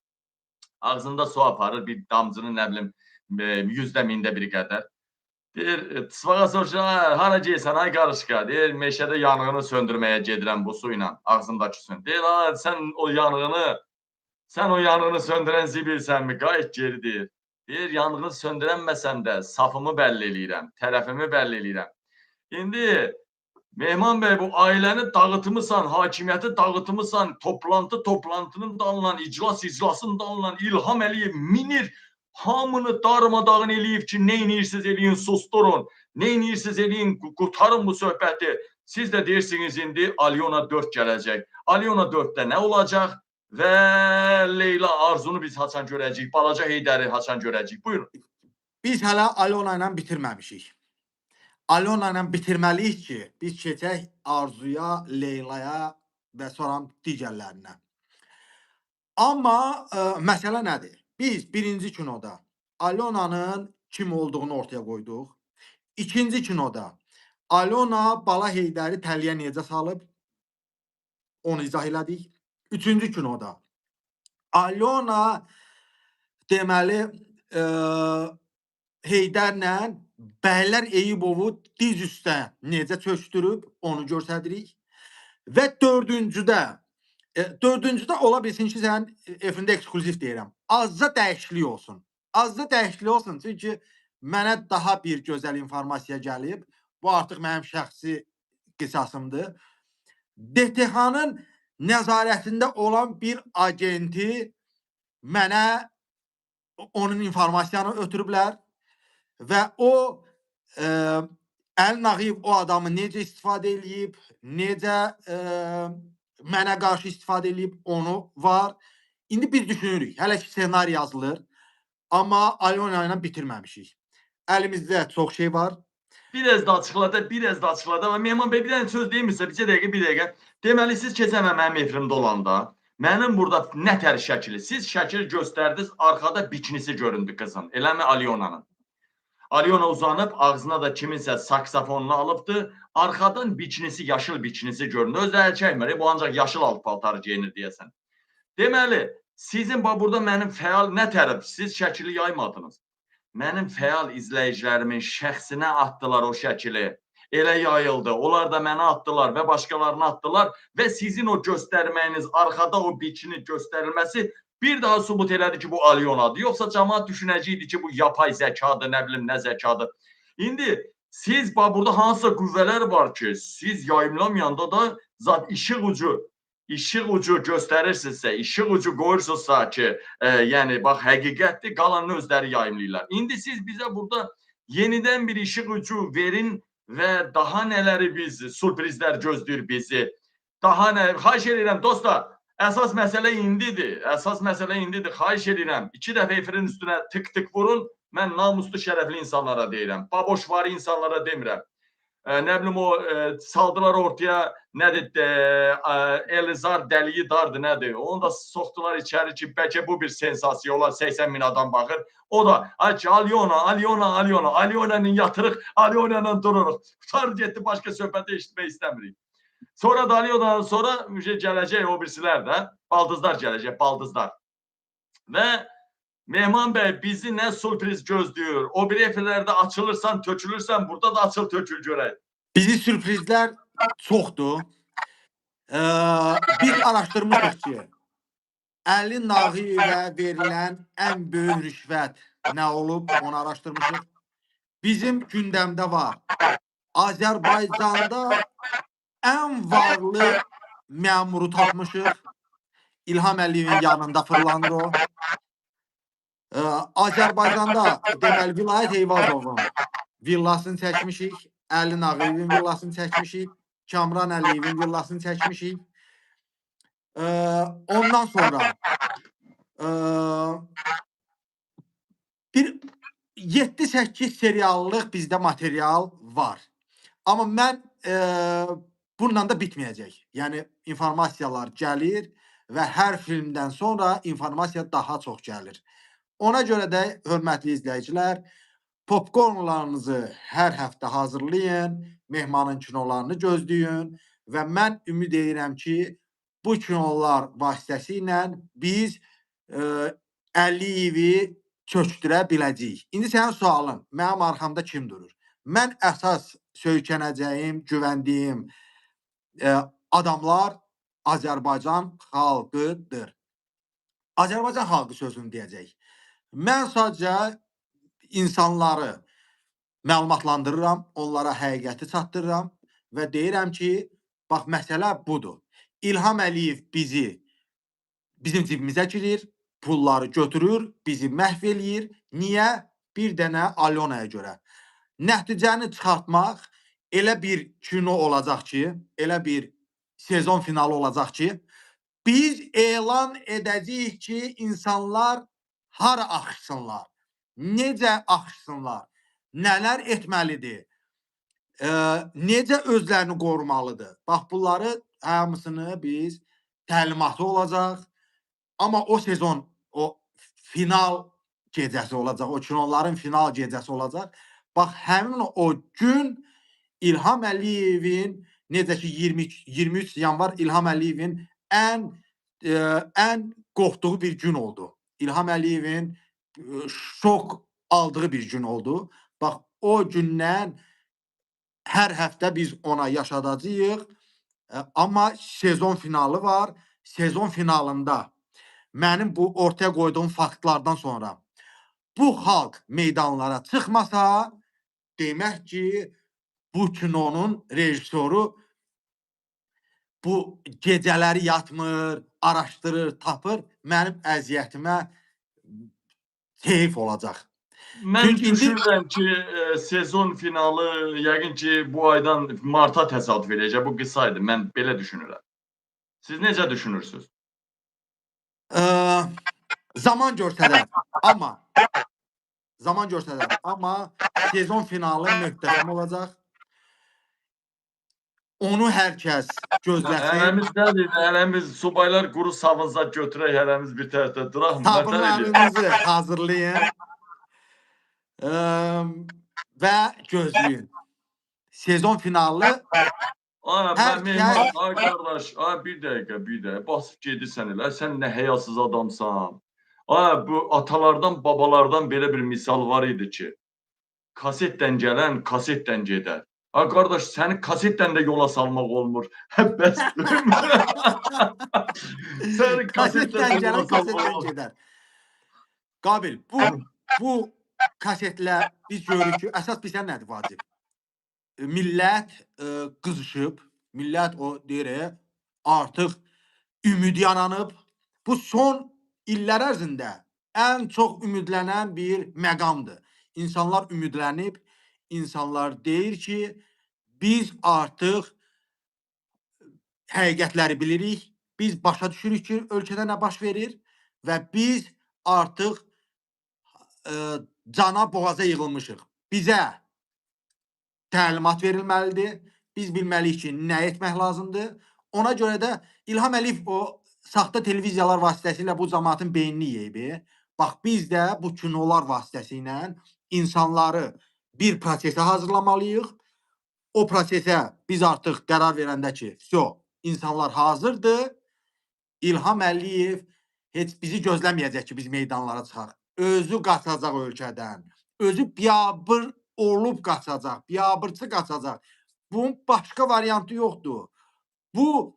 ağzında su aparır, bir damcının, nə bilim, 100-də biri qədər. Deyir, Tısbağa soruşur, hara geysən, ay qarışqa, deyir, meşədə yanığını söndürməyə gedirəm bu su ilə, ağzındakı suyun. Deyir, sən o yanığını söndürən zibilsənmi, qayıt geri deyir. Deyir, yanğını söndürənməsəm də safımı bəlli eləyirəm, tərəfimi bəlli eləyirəm. İndi, Mehman bəy, bu ailəni dağıtımısan, hakimiyyəti dağıtımısan, toplantının dalından, iclasın dalından İlham Əliyev minir, hamını darmadağın eləyib ki, neyinirsiniz eləyin, susturun, neyinirsiniz eləyin, qutarın bu söhbəti. Siz də deyirsiniz indi Alyona 4 gələcək. Alyona 4-də nə olacaq? Və Leyla Arzunu biz haçan görəcəyik, balaca Heydəri haçan görəcəyik. Buyurun. Biz hələ Alyona ilə bitirməmişik. Alyona ilə bitirməliyik ki, biz keçək Arzuya, Leylaya və sonra digərlərinə. Amma məsələ nədir? Biz birinci kinoda Alyonanın kim olduğunu ortaya qoyduq. İkinci kinoda Alyona bala Heydəri təliyə necə salıb, onu izah elədik. Üçüncü kinoda Alyona deməli Heydərlə Bəylər Eyübovu diz üstə necə çökdürüb, onu göstəririk. Və dördüncüdə ola bilsin ki, sən efirində ekskluziv deyirəm. Azca dəyişiklik olsun. Azca dəyişiklik olsun, çünki mənə daha bir gözəl informasiya gəlib. Bu artıq mənim şəxsi qisasımdır. DTH-nın nəzarətində olan bir agenti mənə onun informasiyanı ötürüblər və o Əli Nağıyev o adamı necə istifadə eləyib, necə mənə qarşı istifadə eləyib, onu var. İndi biz düşünürük, hələ ki ssenari yazılır, amma Alyona ilə bitirməmişik. Əlimizdə çox şey var. Biraz da açıqlada. Mehman bəy, bir dənə söz deyirmirsə, bir dəqiqə. Deməli, siz keçən mənim efirimdə olanda, mənim burada nətər şəkili, siz şəkil göstərdiniz, arxada bikinisi göründü qızın. Eləmi Alyonanın? Alyona uzanıb, ağzına da kiminsə saksafonunu alıbdı. Arxadan bikinisi, yaşıl bikinisi göründü. Özü əl çəkmir, bu ancaq yaşıl alt paltarı geyinir deyəsən. Deməli, sizin burada mənim fəal nə tərəf, siz şəkili yaymadınız. Mənim fəal izləyicilərimin şəxsinə atdılar o şəkili. Elə yayıldı. Onlar da mənə atdılar və başqalarına atdılar və sizin o göstərməyiniz, arxada o bikini göstərilməsi bir daha sübut elədi ki, bu Alyonadır. Yoxsa cəmaat düşünəcəkdi ki, bu yapay zəkadır, nə bilim, nə zəkadır. İndi siz burada hansısa qüvvələr var ki, siz yayımlamayanda da zat işıq ucu göstərirsinizsə, işıq ucu qoyursunuzsa ki, yəni, bax, həqiqətdir, qalanını özləri yayımlayırlar. İndi siz bizə burada yenidən bir işıq ucu verin və daha nələri sürprizlər gözləyir bizi. Daha nə, xahiş edirəm, dostlar, əsas məsələ indidir. Xahiş edirəm, 2 dəfə efirin üstünə tık vurun, mən namuslu, şərəfli insanlara deyirəm. Baboş var insanlara demirəm. Nə bilim, o saldılar ortaya, nədir, Elizar dəliyi dardır, nədir? Onu da soxdular içəri ki, bəlkə bu bir sensasiya olar, 80 min adam baxır. O da, Alyona'nın yatırıq, Alyona'nın dururuq. Tutar getdi, başqa söhbəti eşitmək istəmirik. Sonra Dalio'dan sonra gələcək o birisilər də. Baldızlar gələcək, baldızlar. Və Mehman bəy bizi nə sürpriz gözləyir. O bir efirlərdə açılırsan, tökülürsən, burada da açıl tökül görək. Bizi sürprizlər çoxdur. Biz araşdırmışıq ki, Əli Nağıyevə verilən ən böyük rüşvət nə olub, onu araşdırmışıq. Bizim gündəmdə var. Azərbaycanda ən varlı məmuru tapmışıq. İlham Əliyevin yanında fırlanır o. Azərbaycanda deməli Vilayət Eyvazovun villasını çəkmişik. Əli Nağıyevin villasını çəkmişik. Kamran Əliyevin villasını çəkmişik. Ondan sonra bir 7-8 seriallıq bizdə material var. Amma mən bununla da bitməyəcək. Yəni informasiyalar gəlir və hər filmdən sonra informasiya daha çox gəlir. Ona görə də hörmətli izləyicilər, popcornlarınızı hər həftə hazırlayın, Mehmanın kinolarını gözləyin və mən ümid edirəm ki, bu kinolar vasitəsilə biz Əliyevi çökdürə biləcəyik. İndi sənin sualın, mənim arxamda kim durur? Mən əsas söykənəcəyim, güvəndiyim adamlar Azərbaycan xalqıdır. Azərbaycan xalqı sözünü deyəcək. Mən sadəcə insanları məlumatlandırıram, onlara həqiqəti çatdırıram və deyirəm ki, bax, məsələ budur. İlham Əliyev bizim cibimizə girir, pulları götürür, bizi məhv eləyir. Niyə? Bir dənə Alyonaya görə. Nəticəni çıxartmaq elə bir kino olacaq ki, elə bir sezon finalı olacaq ki, biz elan edəcəyik ki, insanlar hara axışsınlar, necə axışsınlar, nələr etməlidir, necə özlərini qorumalıdır. Bax, bunları hamısını biz təlimatı olacaq. Amma o sezon, o final gecəsi olacaq, o kinoların final gecəsi olacaq. Bax, həmin o gün İlham Əliyevin, necə ki 23 yanvar İlham Əliyevin ən qorxduğu bir gün oldu. İlham Əliyevin şok aldığı bir gün oldu. Bax, o gündən hər həftə biz ona yaşadacağıq. Amma sezon finalı var. Sezon finalında mənim bu ortaya qoyduğum faktlardan sonra bu xalq meydanlara çıxmasa, demək ki, bu kinonun rejissoru bu gecələri yatmır, araşdırır, tapır, mənim əziyyətimə keyif olacaq. Mən düşünürəm ki, sezon finalı yəqin ki, bu aydan marta təsadüf edəcək. Bu qısa idi. Mən belə düşünürəm. Siz necə düşünürsünüz? Zaman göstərər. Amma sezon finalı möhtəşəm olacaq. Onu hər kəs gözləsin. Hələmiz subaylar quru savınzat götürək, hələmiz bir tərəfdə duraq. Sabunlarınızı hazırlayın və gözləyin. Sezon finalı Mehman, qardaş, bir dəqiqə, basıb gedirsən elə, sən nə həyasız adamsan. Bu atalardan, babalardan belə bir misal var idi ki, kasetdən gələn, kasetdən gedər. Qardaş, səni kasetdən də yola salmaq olmur. Bəs səni kasetdən gələn, kasetdən gedər. Qabil, bu kasetlə biz görürük ki, əsas bizə nədir vacib? Millət qızışıb, millət o deyir, artıq ümid yananıb. Bu son illər ərzində ən çox ümidlənən bir məqamdır. İnsanlar ümidlənib, insanlar deyir ki, biz artıq həqiqətləri bilirik, biz başa düşürük ki, ölkədə nə baş verir və biz artıq cana boğaza yığılmışıq. Bizə təlimat verilməlidir. Biz bilməliyik ki, nə etmək lazımdır. Ona görə də İlham Əliyev o saxta televiziyalar vasitəsilə bu cəmaatın beynini yeyib. Bax, biz də bu kinolar vasitəsilə insanları bir prosesə hazırlamalıyıq. o prosesə biz artıq qərar verəndə ki, insanlar hazırdır. İlham Əliyev heç bizi gözləməyəcək ki, biz meydanlara çıxaq. Özü qaçacaq ölkədən. Özü biabır olub qaçacaq, biabırçı qaçacaq. Bunun başqa variantı yoxdur. Bu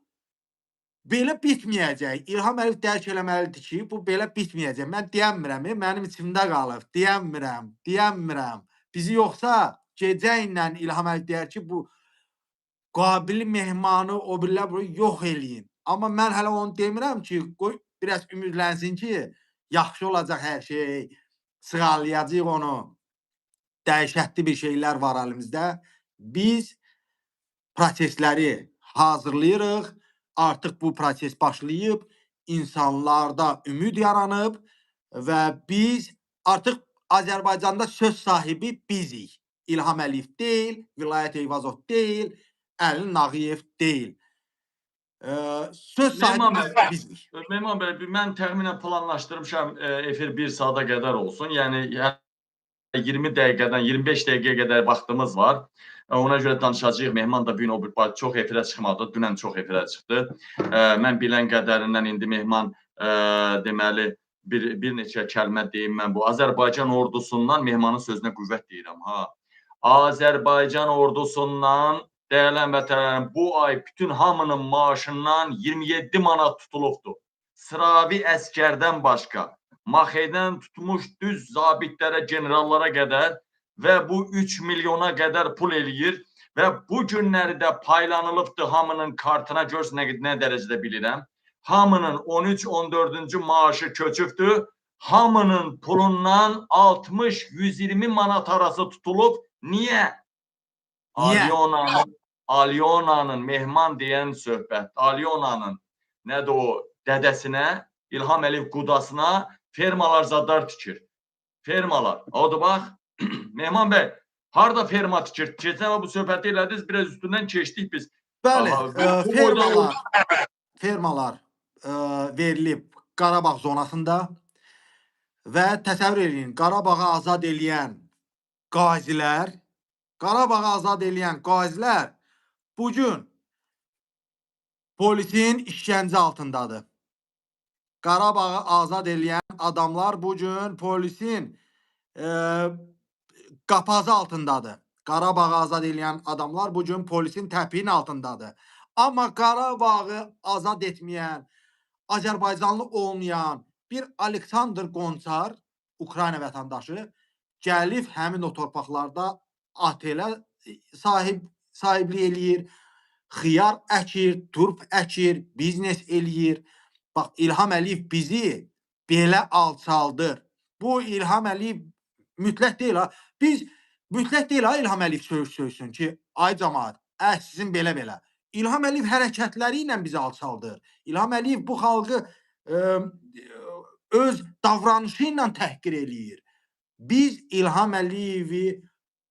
belə bitməyəcək. İlham Əliyev dərk eləməlidir ki, bu belə bitməyəcək. Mən deyəmirəm, mənim içimdə qalıb. Deyəmirəm. Bizi yoxsa gecə ilə İlham Əliyev deyər ki, bu qabili mehmanı o birlər yox eləyin. Amma mən hələ onu demirəm ki, qoy biraz ümidlənsin ki, yaxşı olacaq hər şey, sığallayacaq onu. Dəhşətli bir şeylər var əlimizdə. Biz prosesləri hazırlayırıq. Artıq bu proses başlayıb, insanlarda ümid yaranıb və biz artıq Azərbaycanda söz sahibi bizik. İlham Əliyev deyil, Vilayət Eyvazov deyil, Əli Nağıyev deyil. Söz sahibi bizik. Mehman bəy, mən təxminən planlaşdırmışam efir 1 saata qədər olsun. Yəni 20 dəqiqədən 25 dəqiqəyə qədər vaxtımız var. Ona görə danışacağıq. Mehman da bugün çox efirə çıxmadı. Dünən çox efirə çıxdı. Mən bilən qədərindən indi Mehman deməli bir neçə kəlmə deyim mən bu. Azərbaycan ordusundan Mehmanın sözünə qüvvət deyirəm. Azərbaycan ordusundan dəyərli həmvətənlərim, bu ay bütün hamının maaşından 27 manat tutulubdur. Sıravi əskərdən başqa. Maxeydən tutmuş düz zabitlərə, generallara qədər və bu 3 milyona qədər pul eləyir və bu günləri də paylanılıbdır hamının kartına, görsün nə dərəcədə bilirəm. Hamının 13-14-cü maaşı köçübdür. Hamının pulundan 60-120 manat arası tutulub. Niyə? Alyona'nın Mehman deyən söhbət, Alyona'nın nədir o dədəsinə, İlham Əliyev qudasına fermalar zadlar tikir. Fermalar. Odur bax, Mehman bəy, harada ferma tikir? Keçən bu söhbəti elədiniz, biraz üstündən keçdik biz. Bəli, fermalar verilib Qarabağ zonasında və təsəvvür edin, Qarabağı azad eləyən qazilər bugün polisin işgəncə altındadır. Qarabağı azad eləyən adamlar bugün polisin qapazı altındadır. Qarabağı azad eləyən adamlar bugün polisin təpiyin altındadır. Amma Qarabağı azad etməyən, Azərbaycanlı olmayan bir Aleksandr Qonçar, Ukrayna vətəndaşı, gəlib həmin o torpaqlarda otelə sahiblik eləyir, xiyar əkir, turp əkir, biznes eləyir. Bax, İlham Əliyev bizi belə alçaldır. Bu İlham Əliyev mütləq deyil ha. Biz mütləq deyil ha İlham Əliyev söysün ki, ay cəmaət, sizin belə-belə. İlham Əliyev hərəkətləri ilə bizi alçaldır. İlham Əliyev bu xalqı öz davranışı ilə təhqir eləyir. Biz İlham Əliyevi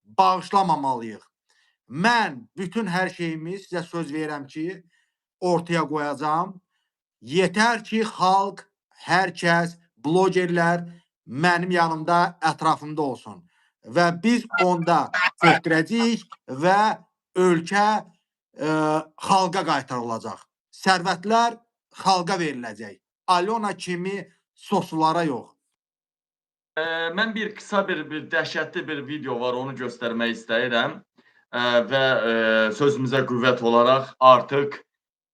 bağışlamamalıyıq. Mən bütün hər şeyimi sizə söz verirəm ki, ortaya qoyacağam. Yetər ki, xalq, hər kəs, blogerlər mənim yanımda, ətrafımda olsun. Və biz onda köktürəcəyik və ölkə xalqa qaytarılacaq. Sərvətlər xalqa veriləcək. Alyona kimi soslulara yox. Mən bir qısa bir dəhşətli bir video var, onu göstərmək istəyirəm və sözümüzə qüvvət olaraq artıq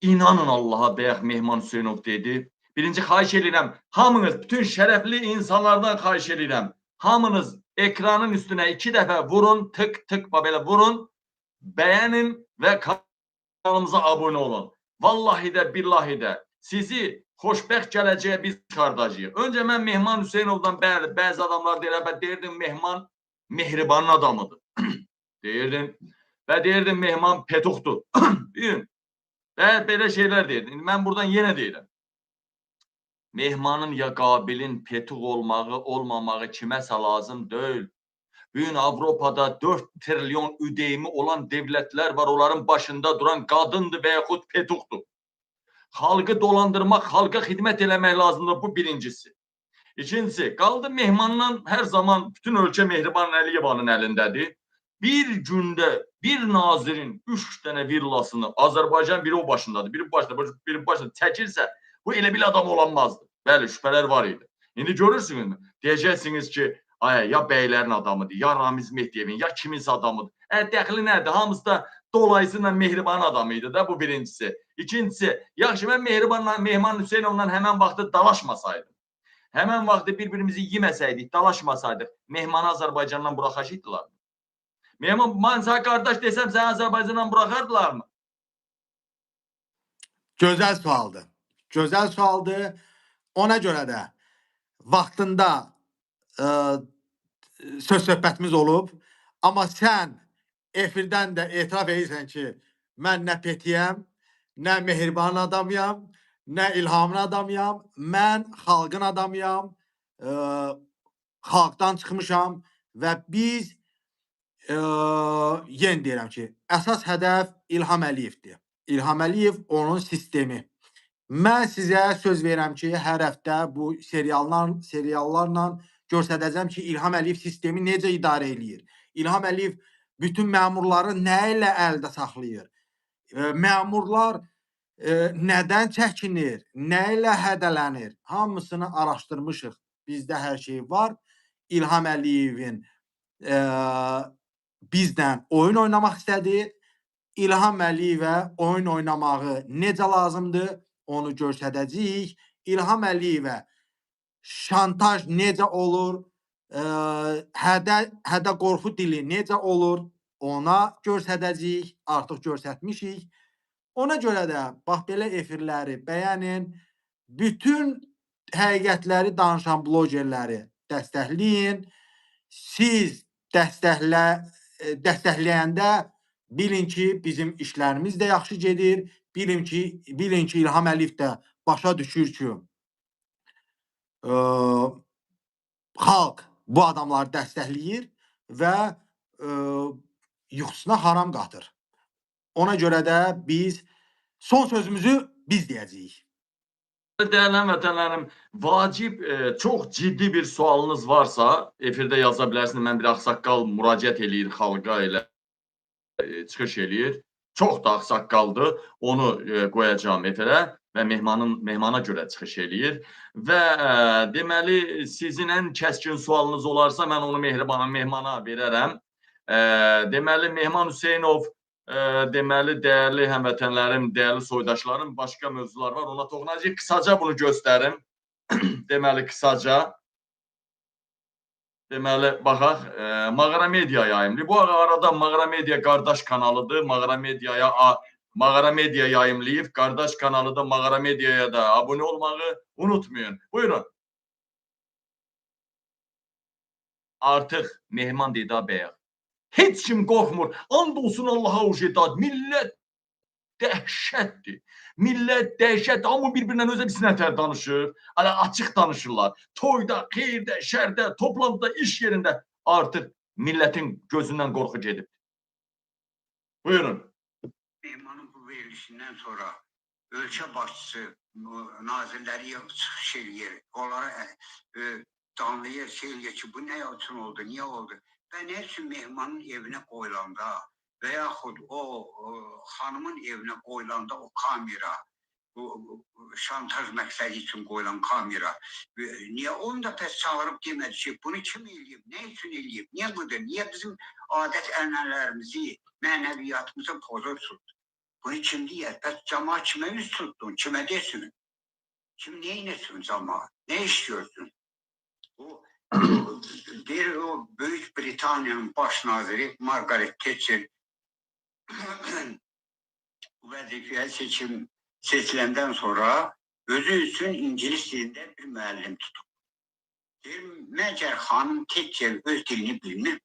inanın Allaha bəyək Mehman Hüseynov dedi. Birinci xahiş edirəm, hamınız, bütün şərəfli insanlardan xahiş edirəm, hamınız ekranın üstünə 2 dəfə vurun, tık tık belə vurun, bəyənin və kanalımıza abunə olun. Vallahi də, billahi də sizi xoşbəxt gələcəyə biz çıxardacağıq. Öncə mən Mehman Hüseynovdan bəzi adamlar deyirdim, Mehman mehribanın adamıdır. Deyirdim. Və deyirdim, Mehman petuqdur. Və belə şeylər deyirdim. Mən buradan yenə deyirəm. Mehmanın ya qabilin petuq olmağı, olmamağı kiməsə lazım deyil. Bugün Avropada 4 trilyon üdeyimi olan devletlər var, onların başında duran qadındır və yaxud petuqdur. Xalqı dolandırmaq, xalqa xidmət eləmək lazımdır, bu birincisi. İkincisi, qaldı Mehmandan hər zaman bütün ölkə Mehriban Əliyevanın əlindədir. bir günde bir nazirin 3 tane villasını Azərbaycan biri o başındadır, biri başında çəkirsə, bu elə bir adam olanmazdı. Bəli, şübhələr var idi. İndi görürsünüzmü? Deyəcəksiniz ki, ay, ya bəylərin adamıdır, ya Ramiz Mehdiyevin, ya kiminsə adamıdır. Dəxli nədir? Hamısı da dolayısıyla Mehriban adamıydı da, bu birincisi. İkincisi, yaxşı, mən Mehman Hüseynovla həmən vaxtı dalaşmasaydım, həmən vaxtı bir-birimizi yeməsəydik, dalaşmasaydıq, Mehmanı Azərbaycandan buraxacaqdılar mı? Mehman, mən sənə qardaş desəm, səni Azərbaycandan buraxardılar mı? Gözəl sualdır. Gözəl sualdır. Ona görə də vaxtında söz-söhbətimiz olub. Amma sən efirdən də etiraf edirsən ki, mən nə Petiyəm, nə Mehribanın adamıyam, nə İlhamın adamıyam. Mən xalqın adamıyam. Xalqdan çıxmışam və biz yenə deyirəm ki, əsas hədəf İlham Əliyevdir. İlham Əliyev, onun sistemi. Mən sizə söz verirəm ki, hər həftə bu seriallarla göstərəcəm ki, İlham Əliyev sistemi necə idarə eləyir. İlham Əliyev bütün məmurları nə ilə əldə saxlayır? Məmurlar nədən çəkinir? Nə ilə hədələnir? Hamısını araşdırmışıq. Bizdə hər şey var. İlham Əliyevin bizdən oyun oynamaq istədi. İlham Əliyevə oyun oynamağı necə lazımdır? Onu göstərəcəyik. İlham Əliyevə şantaj necə olur? Hədə qorxu dili necə olur? Ona göstərəcəyik. Artıq göstərmişik. Ona görə də bax belə efirləri bəyənin. Bütün həqiqətləri danışan blogerləri dəstəkləyin. Siz dəstəkləyəndə bilin ki, bizim işlərimiz də yaxşı gedir. Bilin ki, İlham Əliyev də başa düşür ki, xalq bu adamları dəstəkləyir və yuxusuna haram qatır. Ona görə də biz son sözümüzü biz deyəcəyik. Dəyərli vətənlərim, vacib, çox ciddi bir sualınız varsa, efirdə yaza bilərsiniz. Mən bir ağsaqqal müraciət eləyir xalqa ilə çıxış eləyir. Çox da ağsaqqaldır. Onu qoyacağım efirə və mehmana görə çıxış eləyir. Və deməli, sizin ən kəskin sualınız olarsa, mən onu mehmana verərəm. Deməli, Mehman Hüseynov, deməli, dəyərli həmvətənlərim, dəyərli soydaşlarım, başqa mövzular var, ona toxunacaq. Qısaca bunu göstərim. Deməli, qısaca. Deməli, baxaq, Mağara Media yayımlı. Bu arada Mağara Media qardaş kanalıdır. Mağara Media yayımlayıb. Qardaş kanalı da Mağara Media'ya da abunə olmağı unutmayın. Buyurun. Artıq Mehman dedi bəyə. Heç kim qorxmur. And olsun Allaha ucedad. Millət dəhşətdir. Millət dəhşətdir. Amma bir-birindən özə bir nətər danışır. Hələ açıq danışırlar. Toyda, xeyirdə, şərdə, toplantıda, iş yerində artıq millətin gözündən qorxu gedib. Buyurun. Mehmanın bu verilişindən sonra ölkə başçısı nazirləri çıxış eləyir. Onları danlayır, ki, bu nə üçün oldu, niyə oldu? Və nə üçün Mehmanın evinə qoyulanda və yaxud o xanımın evinə qoyulanda o kamera, bu şantaj məqsədi üçün qoyulan kamera, niyə onu da pəs çağırıb demədi ki, bunu kim eləyib, nə üçün eləyib, niyə budur, niyə bizim adət ənənələrimizi, mənəviyyatımızı pozursun? Bunu kim deyər? Pəs cəmaat kimə üz tutdun, kimə desin? Kim neynəsin cəmaat, nə işliyorsun? O Büyük Britanya'nın baş naziri Margaret Thatcher bu vəzifəyə seçiləndən sonra özü üçün İngilis dilində bir müəllim tutub. Məcər xanım Thatcher öz dilini bilmir.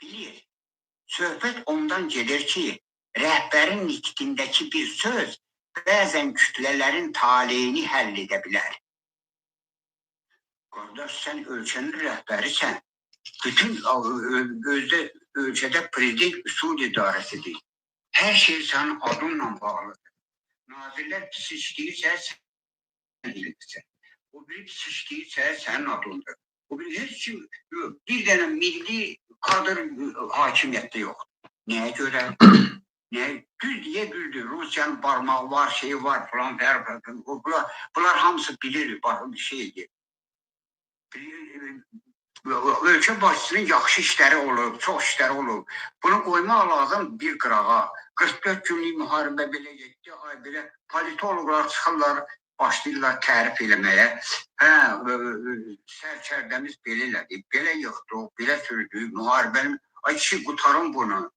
Bilir. Söhbət ondan gedir ki, rəhbərin nitqindəki bir söz bəzən kütlələrin taleyini həll edə bilər. Qardaş, sən ölkənin rəhbərisən. Bütün ölkədə prezident üsul idarəsidir. Hər şey sənin adınla bağlıdır. Nazirlər pis işləyirsə, sən bilirsən. O biri pis işləyirsə, sənin adındır. O bir heç kim bir dənə milli kadr hakimiyyətdə yoxdur. Nəyə görə? Düz diye düzdür. Rusya'nın parmağı var, şeyi var falan. Bunlar hamısı bilir. Bakın bir şeydir. Ölkə başçısının yaxşı işləri olub, çox işləri olub. Bunu qoymaq lazım bir qırağa. 44 günlük müharibə belə getdi, ay belə politologlar çıxırlar, başlayırlar tərif eləməyə. Sərkərdəmiz belə elədi, belə yıxdıq, belə sürdük, müharibənin, ay kişi qutarın bunu.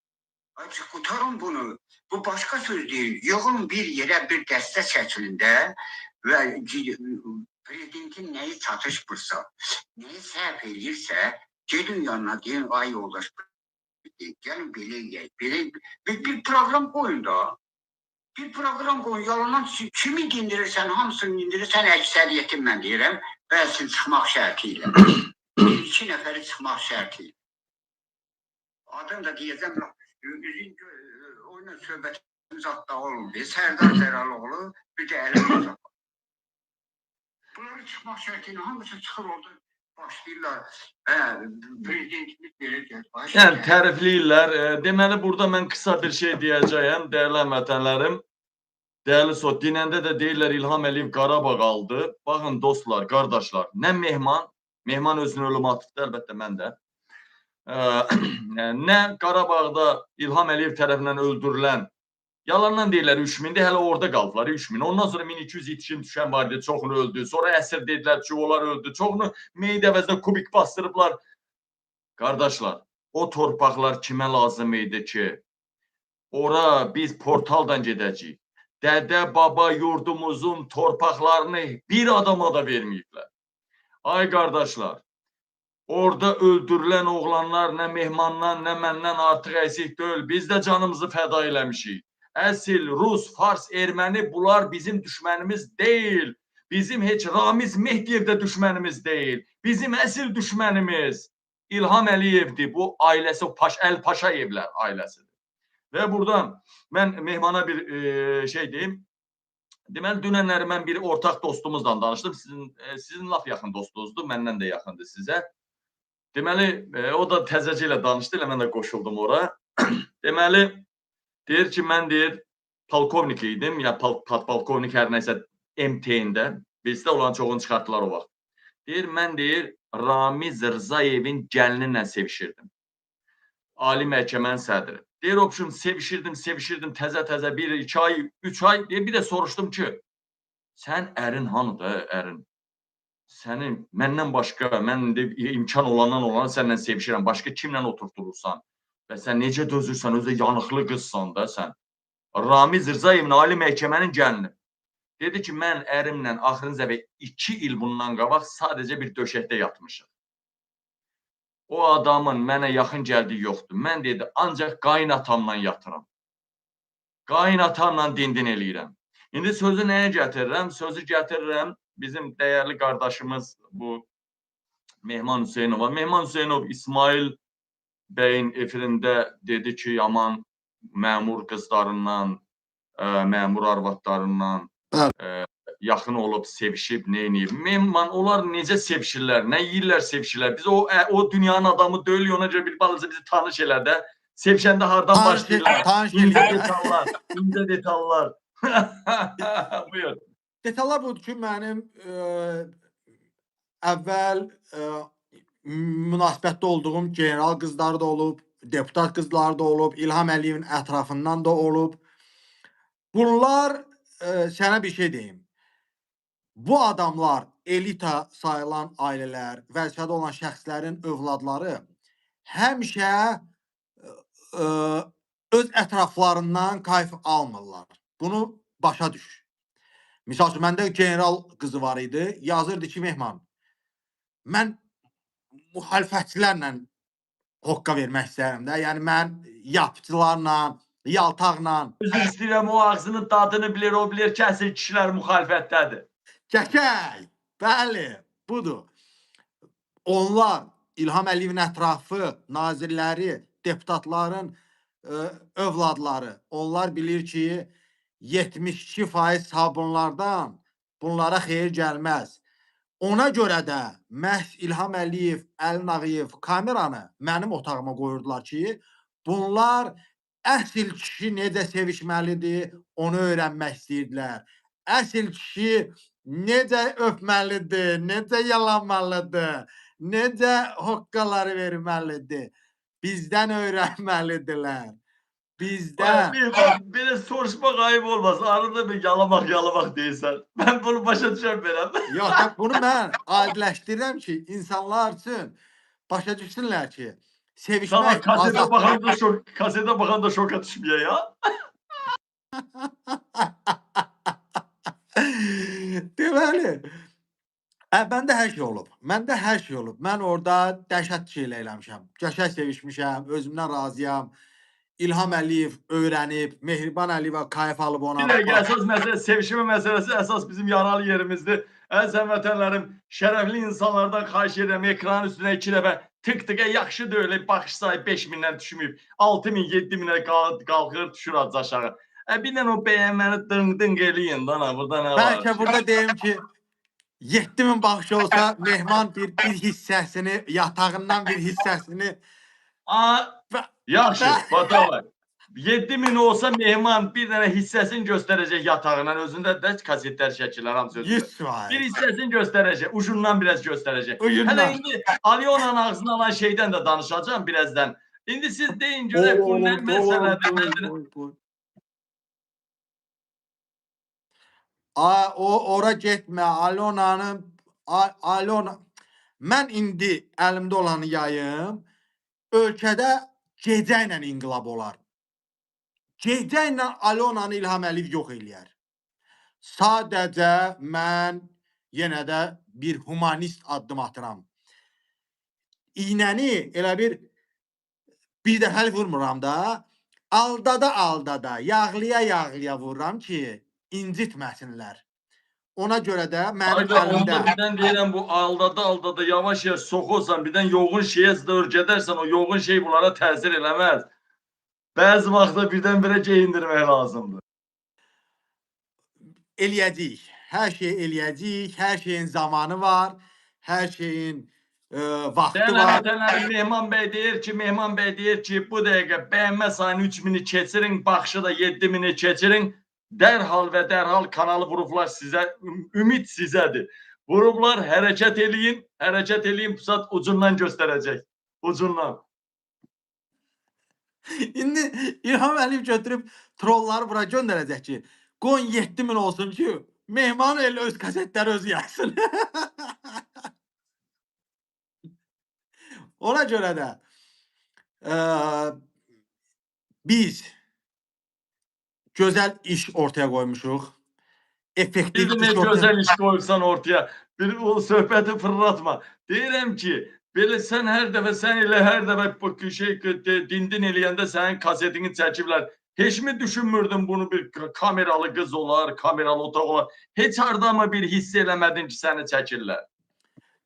Ay kişi qutarın bunu. Bu başqa söz deyil. Yığın bir yerə bir dəstə şəklində və prezidentin nəyi çatışmırsa, nəyi səhv edirsə, gedin yanına deyin, ay yoldaş, gəlin belə eləyək, bir proqram qoyun da. Bir proqram qoyun, yalandan kimi dindirirsən, hamısını dindirirsən, əksəriyyətin mən deyirəm, bəlsin çıxmaq şərti ilə. İki nəfəri çıxmaq şərti ilə. Adını da deyəcəm, bizim oyuna söhbətimiz hatta olmadı. Sərdar Zəraloğlu, bir də Əli Rəzaq. Bunları çıxmaq şərtilə hamısı çıxır orada başlayırlar. Prezidentimiz belə gəlir. Yəni tərifləyirlər. Deməli burada mən qısa bir şey deyəcəyəm, dəyərli həmvətənlərim. Dəyərli Sot, dinəndə də deyirlər İlham Əliyev Qarabağ aldı. Baxın dostlar, qardaşlar, nə Mehman özünü ölümə atıbdı, əlbəttə mən də. Nə Qarabağda İlham Əliyev tərəfindən öldürülən, yalandan deyirlər 3000'de, hələ orada qaldılar 3000. Ondan sonra 1200 itişim düşən var idi, çoxunu öldü. Sonra əsir dedilər ki, onlar öldü. Çoxunu meyid əvəzinə kubik bastırıblar. Qardaşlar, o torpaqlar kimə lazım idi ki, ora biz portaldan gedəcəyik. Dədə baba yurdumuzun torpaqlarını bir adama da verməyiblər. Ay qardaşlar, orada öldürülən oğlanlar nə Mehmandan, nə məndən artıq əksik deyil. Biz də canımızı fəda eləmişik. Əsil, Rus, Fars, Erməni bunlar bizim düşmənimiz deyil. Bizim heç Ramiz Mehdiyev də düşmənimiz deyil. Bizim əsil düşmənimiz İlham Əliyevdir. Bu ailəsi Əl Paşayevlər ailəsidir. Və buradan mən Mehmana bir şey deyim. Deməli, dünənləri mən bir ortaq dostumuzla danışdım. Sizin laf yaxın dostunuzdur, məndən də yaxındır sizə. Deməli, o da təzəcə ilə danışdı, elə mən də qoşuldum ora. Deməli, deyir ki, mən deyir, polkovnik idim, ya polkovnik hər nəysə MTN-də, bizdə olan çoxunu çıxartdılar o vaxt. Deyir, mən deyir, Ramiz Rızayevin gəlininlə sevişirdim. Ali məhkəmənin sədri. Deyir, opşum, sevişirdim, təzə-təzə 1, 2 ay, 3 ay. Deyir, bir də soruşdum ki, sən ərin hanıdır, ərin? Sənin, məndən başqa, mən imkan olandan səndən sevişirəm, başqa kimlə oturturursan və sən necə dözürsən, özü yanıqlı qızsan da sən. Ramiz Rızayevin Ali məhkəmənin gəlini. Dedi ki, mən ərimlə axırıncı və 2 il bundan qabaq sadəcə bir döşəkdə yatmışım. O adamın mənə yaxın gəldiyi yoxdur. Mən dedi, ancaq qaynatamla yatıram. Qaynatamla dindin eləyirəm. İndi sözü nəyə gətirirəm? Sözü gətirirəm bizim dəyərli qardaşımız bu Mehman Hüseynova. Mehman Hüseynov İsmail bəyin efirində dedi ki, yaman məmur qızlarından, məmur arvadlarından yaxın olub, sevişib, neyniyib. Mehman, onlar necə sevişirlər, nə yiyirlər sevişirlər. Biz o dünyanın adamı deyil, ona görə bir balaca bizi tanış elə də. Sevişəndə hardan başlayırlar? İncə detallar. Buyur. Detallar budur ki, mənim əvvəl münasibətdə olduğum general qızları da olub, deputat qızları da olub, İlham Əliyevin ətrafından da olub. Bunlar, sənə bir şey deyim. Bu adamlar, elita sayılan ailələr, vəzifədə olan şəxslərin övladları həmişə öz ətraflarından kayf almırlar. Bunu başa düş. Misal üçün, məndə general qızı var idi, yazırdı ki, Mehman, mən müxalifətçilərlə hoqqa vermək istəyirəm də. Yəni, mən yapıcılarla, yaltaqla. Üzr istəyirəm, o ağzının dadını bilir, o bilir ki, əsil kişilər müxalifətdədir. Kəkək, bəli, budur. Onlar, İlham Əliyevin ətrafı, nazirləri, deputatların övladları, onlar bilir ki, 72% sabunlardan bunlara xeyir gəlməz. Ona görə də məhz İlham Əliyev, Əlin Ağayev kameranı mənim otağıma qoyurdular ki, bunlar əsl kişi necə sevişməlidir, onu öyrənmək istəyirdilər. Əsl kişi necə öpməlidir, necə yalanmalıdır, necə hoqqaları verməlidir. Bizdən öyrənməlidirlər. Bizdən. Belə soruşmaq ayıb olmaz. Arada bir yalamaq deyirsən. Mən bunu başa düşə bilmirəm. Yox, bunu mən adiləşdirirəm ki, insanlar üçün başa düşsünlər ki, Tamam, sevişmək azad. kasete bakanda şoka düşmüyor ya. Deməli, məndə hər şey olub. Məndə hər şey olub. Mən orada dəhşət şeylər eləmişəm. Qəşəng sevişmişəm, özümdən razıyam. İlham Əliyev öyrənib, Mehriban Əliyeva kayf alıb ona. Bir dəqiqə, əsas məsələ, sevişmə məsələsi əsas bizim yaralı yerimizdir. Əziz həmvətənlərim, şərəfli insanlardan xahiş edirəm, ekranın üstünə 2 dəfə tık-tıqa yaxşı da öyle baxış sayı 5000-dən düşməyib. 6000, 7000-ə qalxır, düşür az aşağı. Bir dənə o bəyənməni dınq-dınq eləyin də, burada nə var? Bəlkə burada deyim ki, 7000 baxış olsa Mehman bir hissəsini, yatağından bir hissəsini Yaxşı, bax. 7000 olsa Mehman bir dənə hissəsini göstərəcək yatağından, özündə də kasetlər şəkillər hamısı özündə. 100%. Bir hissəsini göstərəcək, ucundan biraz göstərəcək. Ucundan. Hələ indi Alyona'nın ağzına alan şeydən də danışacağım birazdan. İndi siz deyin görək bu nə məsələdir, nədir? Ora getmə, Alyona. Mən indi əlimdə olanı yayım. Ölkədə gecə ilə inqilab olar. Gecə ilə Alyonanı İlham Əliyev yox eləyər. Sadəcə mən yenə də bir humanist addım atıram. İynəni elə bir dəfə vurmuram da, aldada, yağlıya vururam ki, incitməsinlər. Ona görə də mənim əlimdə... Onda birdən deyirəm, bu aldada, yavaş soxursan, birdən yoğun şeyə zıdır gedərsən, o yoğun şey bunlara təsir eləməz. Bəzi vaxtda birdən-birə geyindirmək lazımdır. Eləyəcəyik. Hər şey eləyəcəyik. Hər şeyin zamanı var. Hər şeyin vaxtı var. Mehman bəy deyir ki, bu dəqiqə bəyənmə sayını 3000-i keçirin, baxışı da 7000-i keçirin. Dərhal və dərhal kanalı vurublar sizə, ümid sizədir. Vurublar, hərəkət eləyin, pusat ucundan göstərəcək. Ucundan. İndi İlham Əliyev götürüb trolları bura göndərəcək ki, qoyun 7000 olsun ki, Mehman elə öz kasetləri öz yazsın. Ona görə də biz gözəl iş ortaya qoymuşuq. Effektiv Bir iş ortaya... gözəl iş qoyursan ortaya, bir o söhbəti fırlatma. Deyirəm ki, belə sən hər dəfə dindin eləyəndə sənin kasetini çəkiblər. Heç mi düşünmürdün bunu bir kameralı qız olar, kameralı otaq olar? Heç hardamı bir hiss eləmədin ki, səni çəkirlər?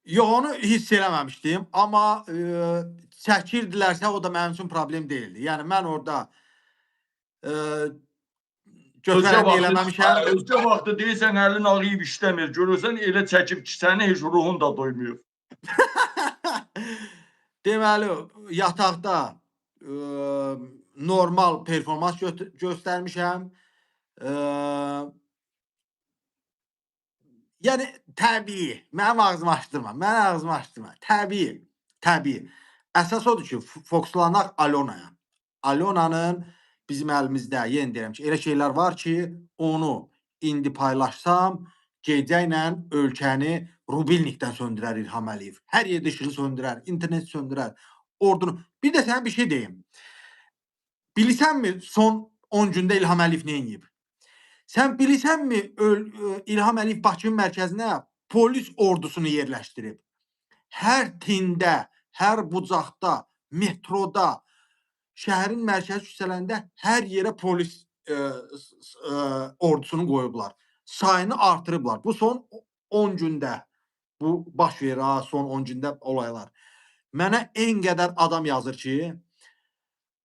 Yox, onu hiss eləməmişdim. Amma çəkirdilərsə o da mənim üçün problem deyildi. Yəni mən orada gözlərini eləməmişəm. Özgə vaxtı deyirsən, Əlin Ağayev işləmir. Görürsən, elə çəkib ki, səni heç ruhun da doymuyor. Deməli, yataqda normal performans göstərmişəm. Yəni, təbii. Mənim ağzımı açdırma. Təbii. Əsas odur ki, fokuslanaq Alyonaya. Alyonanın bizim əlimizdə, yenə deyirəm ki, elə şeylər var ki, onu indi paylaşsam, gecə ilə ölkəni rubilnikdən söndürər İlham Əliyev. Hər yerdə işığı söndürər, internet söndürər, ordunu. Bir də sənə bir şey deyim. Bilirsənmi son 10 gündə İlham Əliyev nə edib? Sən bilirsənmi İlham Əliyev Bakının mərkəzinə polis ordusunu yerləşdirib? Hər tində, hər bucaqda, metroda, şəhərin mərkəzi küçələrində hər yerə polis ordusunu qoyublar. Sayını artırıblar. Bu son 10 gündə bu baş verir, son 10 gündə olaylar. Mənə en qədər adam yazır ki,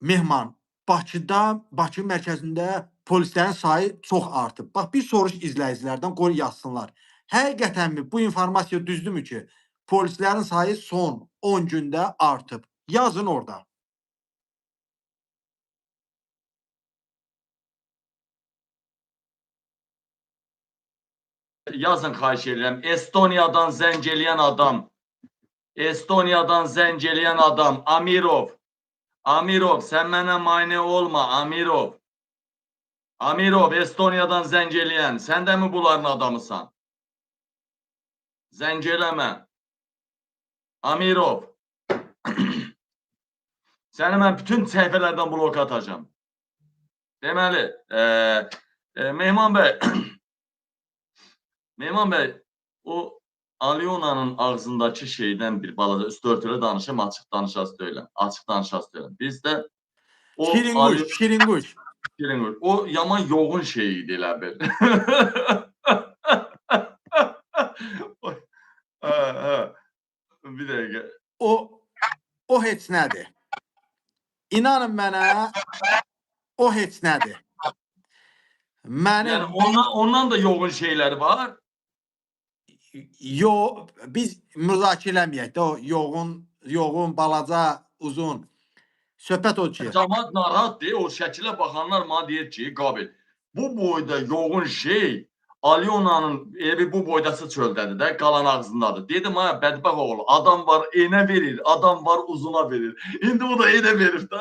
Mehman, Bakı mərkəzində polislərin sayı çox artıb. Bax, bir soruş izləyicilərdən, qoy yazsınlar. Həqiqətənmi bu informasiya düzdürmü ki, polislərin sayı son 10 gündə artıb? Yazın orada. Yazın xahiş edirəm. Estoniyadan zəng eləyən adam. Estoniyadan zəng eləyən adam. Amirov. Amirov, sən mənə mane olma, Amirov. Amirov, Estoniyadan zəng eləyən. Sən də mi bunların adamısan? Zəng eləmə. Amirov. Səni mən bütün səhifələrdən blok atacağım. Deməli, Mehman bəy, Mehman bəy, o Alyona'nın ağzındakı şeydən bir balaca üstü örtülü danışım, açıq danışası deyiləm. Açıq danışası deyiləm. Bizdə o Şirinquş. o yaman yoğun şey idi elə bil. Bir dəqiqə. O heç nədir. İnanın mənə, o heç nədir. Yəni ondan da yoğun şeylər var. Biz müzakirə eləməyək də o yoğun, balaca, uzun. Söhbət o ki. Cəmaət narahatdır. O şəkilə baxanlar mənə deyir ki, Qabil, bu boyda yoğun şey Alyona'nın evi bu boydası çöldədir də, qalan ağzındadır. Dedim, ha, bədbəxt oğlu, adam var enə verir, adam var uzuna verir. İndi o da enə verir də.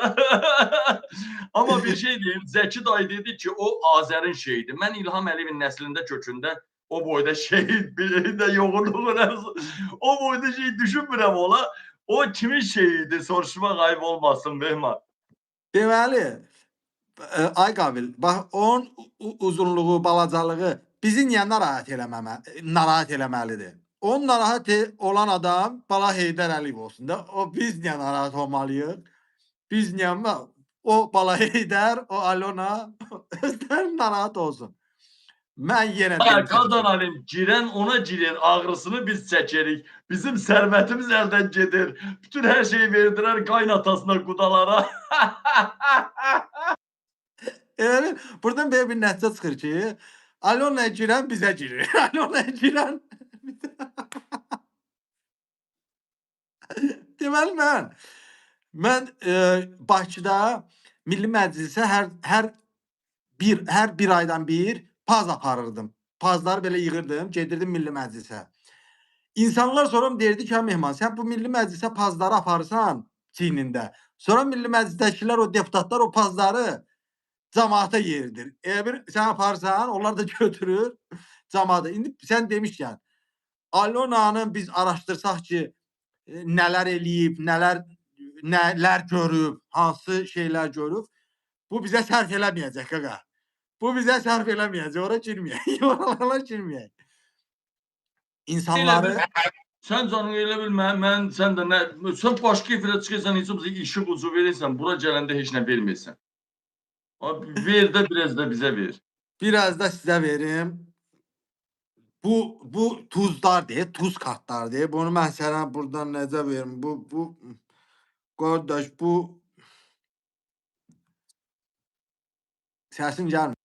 Amma bir şey deyim, Zəki dayı dedi ki, o Azərin şeyidir. Mən İlham Əliyevin nəslində kökündə o boyda şey, bir də yoğunluğu, o boyda şey düşünmürəm ola. O kimin şeyidir, soruşmaq ayıb olmasın Mehman. Deməli, ay Qabil, bax, onun uzunluğu, balacalığı bizi niyə narahat eləməlidir? Onun narahat olan adam Bala Heydər Əliyev olsun da. O biz niyə narahat olmalıyıq? Biz niyə? O Bala Heydər, o Alyona özləri narahat olsun. Mən yenə deyim. Qadan alim girən ona girir, ağrısını biz çəkirik. Bizim sərvətimiz əldən gedir. Bütün hər şeyi verdirər qaynatasına, qudalara. Yəni, buradan belə bir nəticə çıxır ki, Alyona'ya girən bizə girir. Alyona'ya girən deməli mən Bakıda Milli Məclisə hər bir aydan bir paz aparırdım. Pazları belə yığırdım, gedirdim Milli Məclisə. İnsanlar sonra deyirdi ki, Mehman, sən bu Milli Məclisə pazları aparırsan çiynində. Sonra Milli Məclisdəkilər, o deputatlar o pazları cəmaata yeridir. Eğer sən aparsan, onlar da götürür cəmaata. İndi sən demişkən, Alyona'nı biz araşdırsaq ki, nələr eləyib, nələr görüb, hansı şeylər görüb, bu bizə sərf eləməyəcək, qaqa. Bu bizə sərf eləməyəcək, ora girməyək, oralara girməyək. İnsanları... Sən canın elə bilmə, sən də nə, sən başqa efirə çıxırsan, heç olmasa işıq ucu verirsən, bura gələndə heç nə vermirsən. Ver də, biraz da bizə ver. Biraz da sizə verim. Bu tuzlardır, tuz kartlardır. Bunu mən sənə buradan necə verim? Qardaş, bu səsin gəlmir.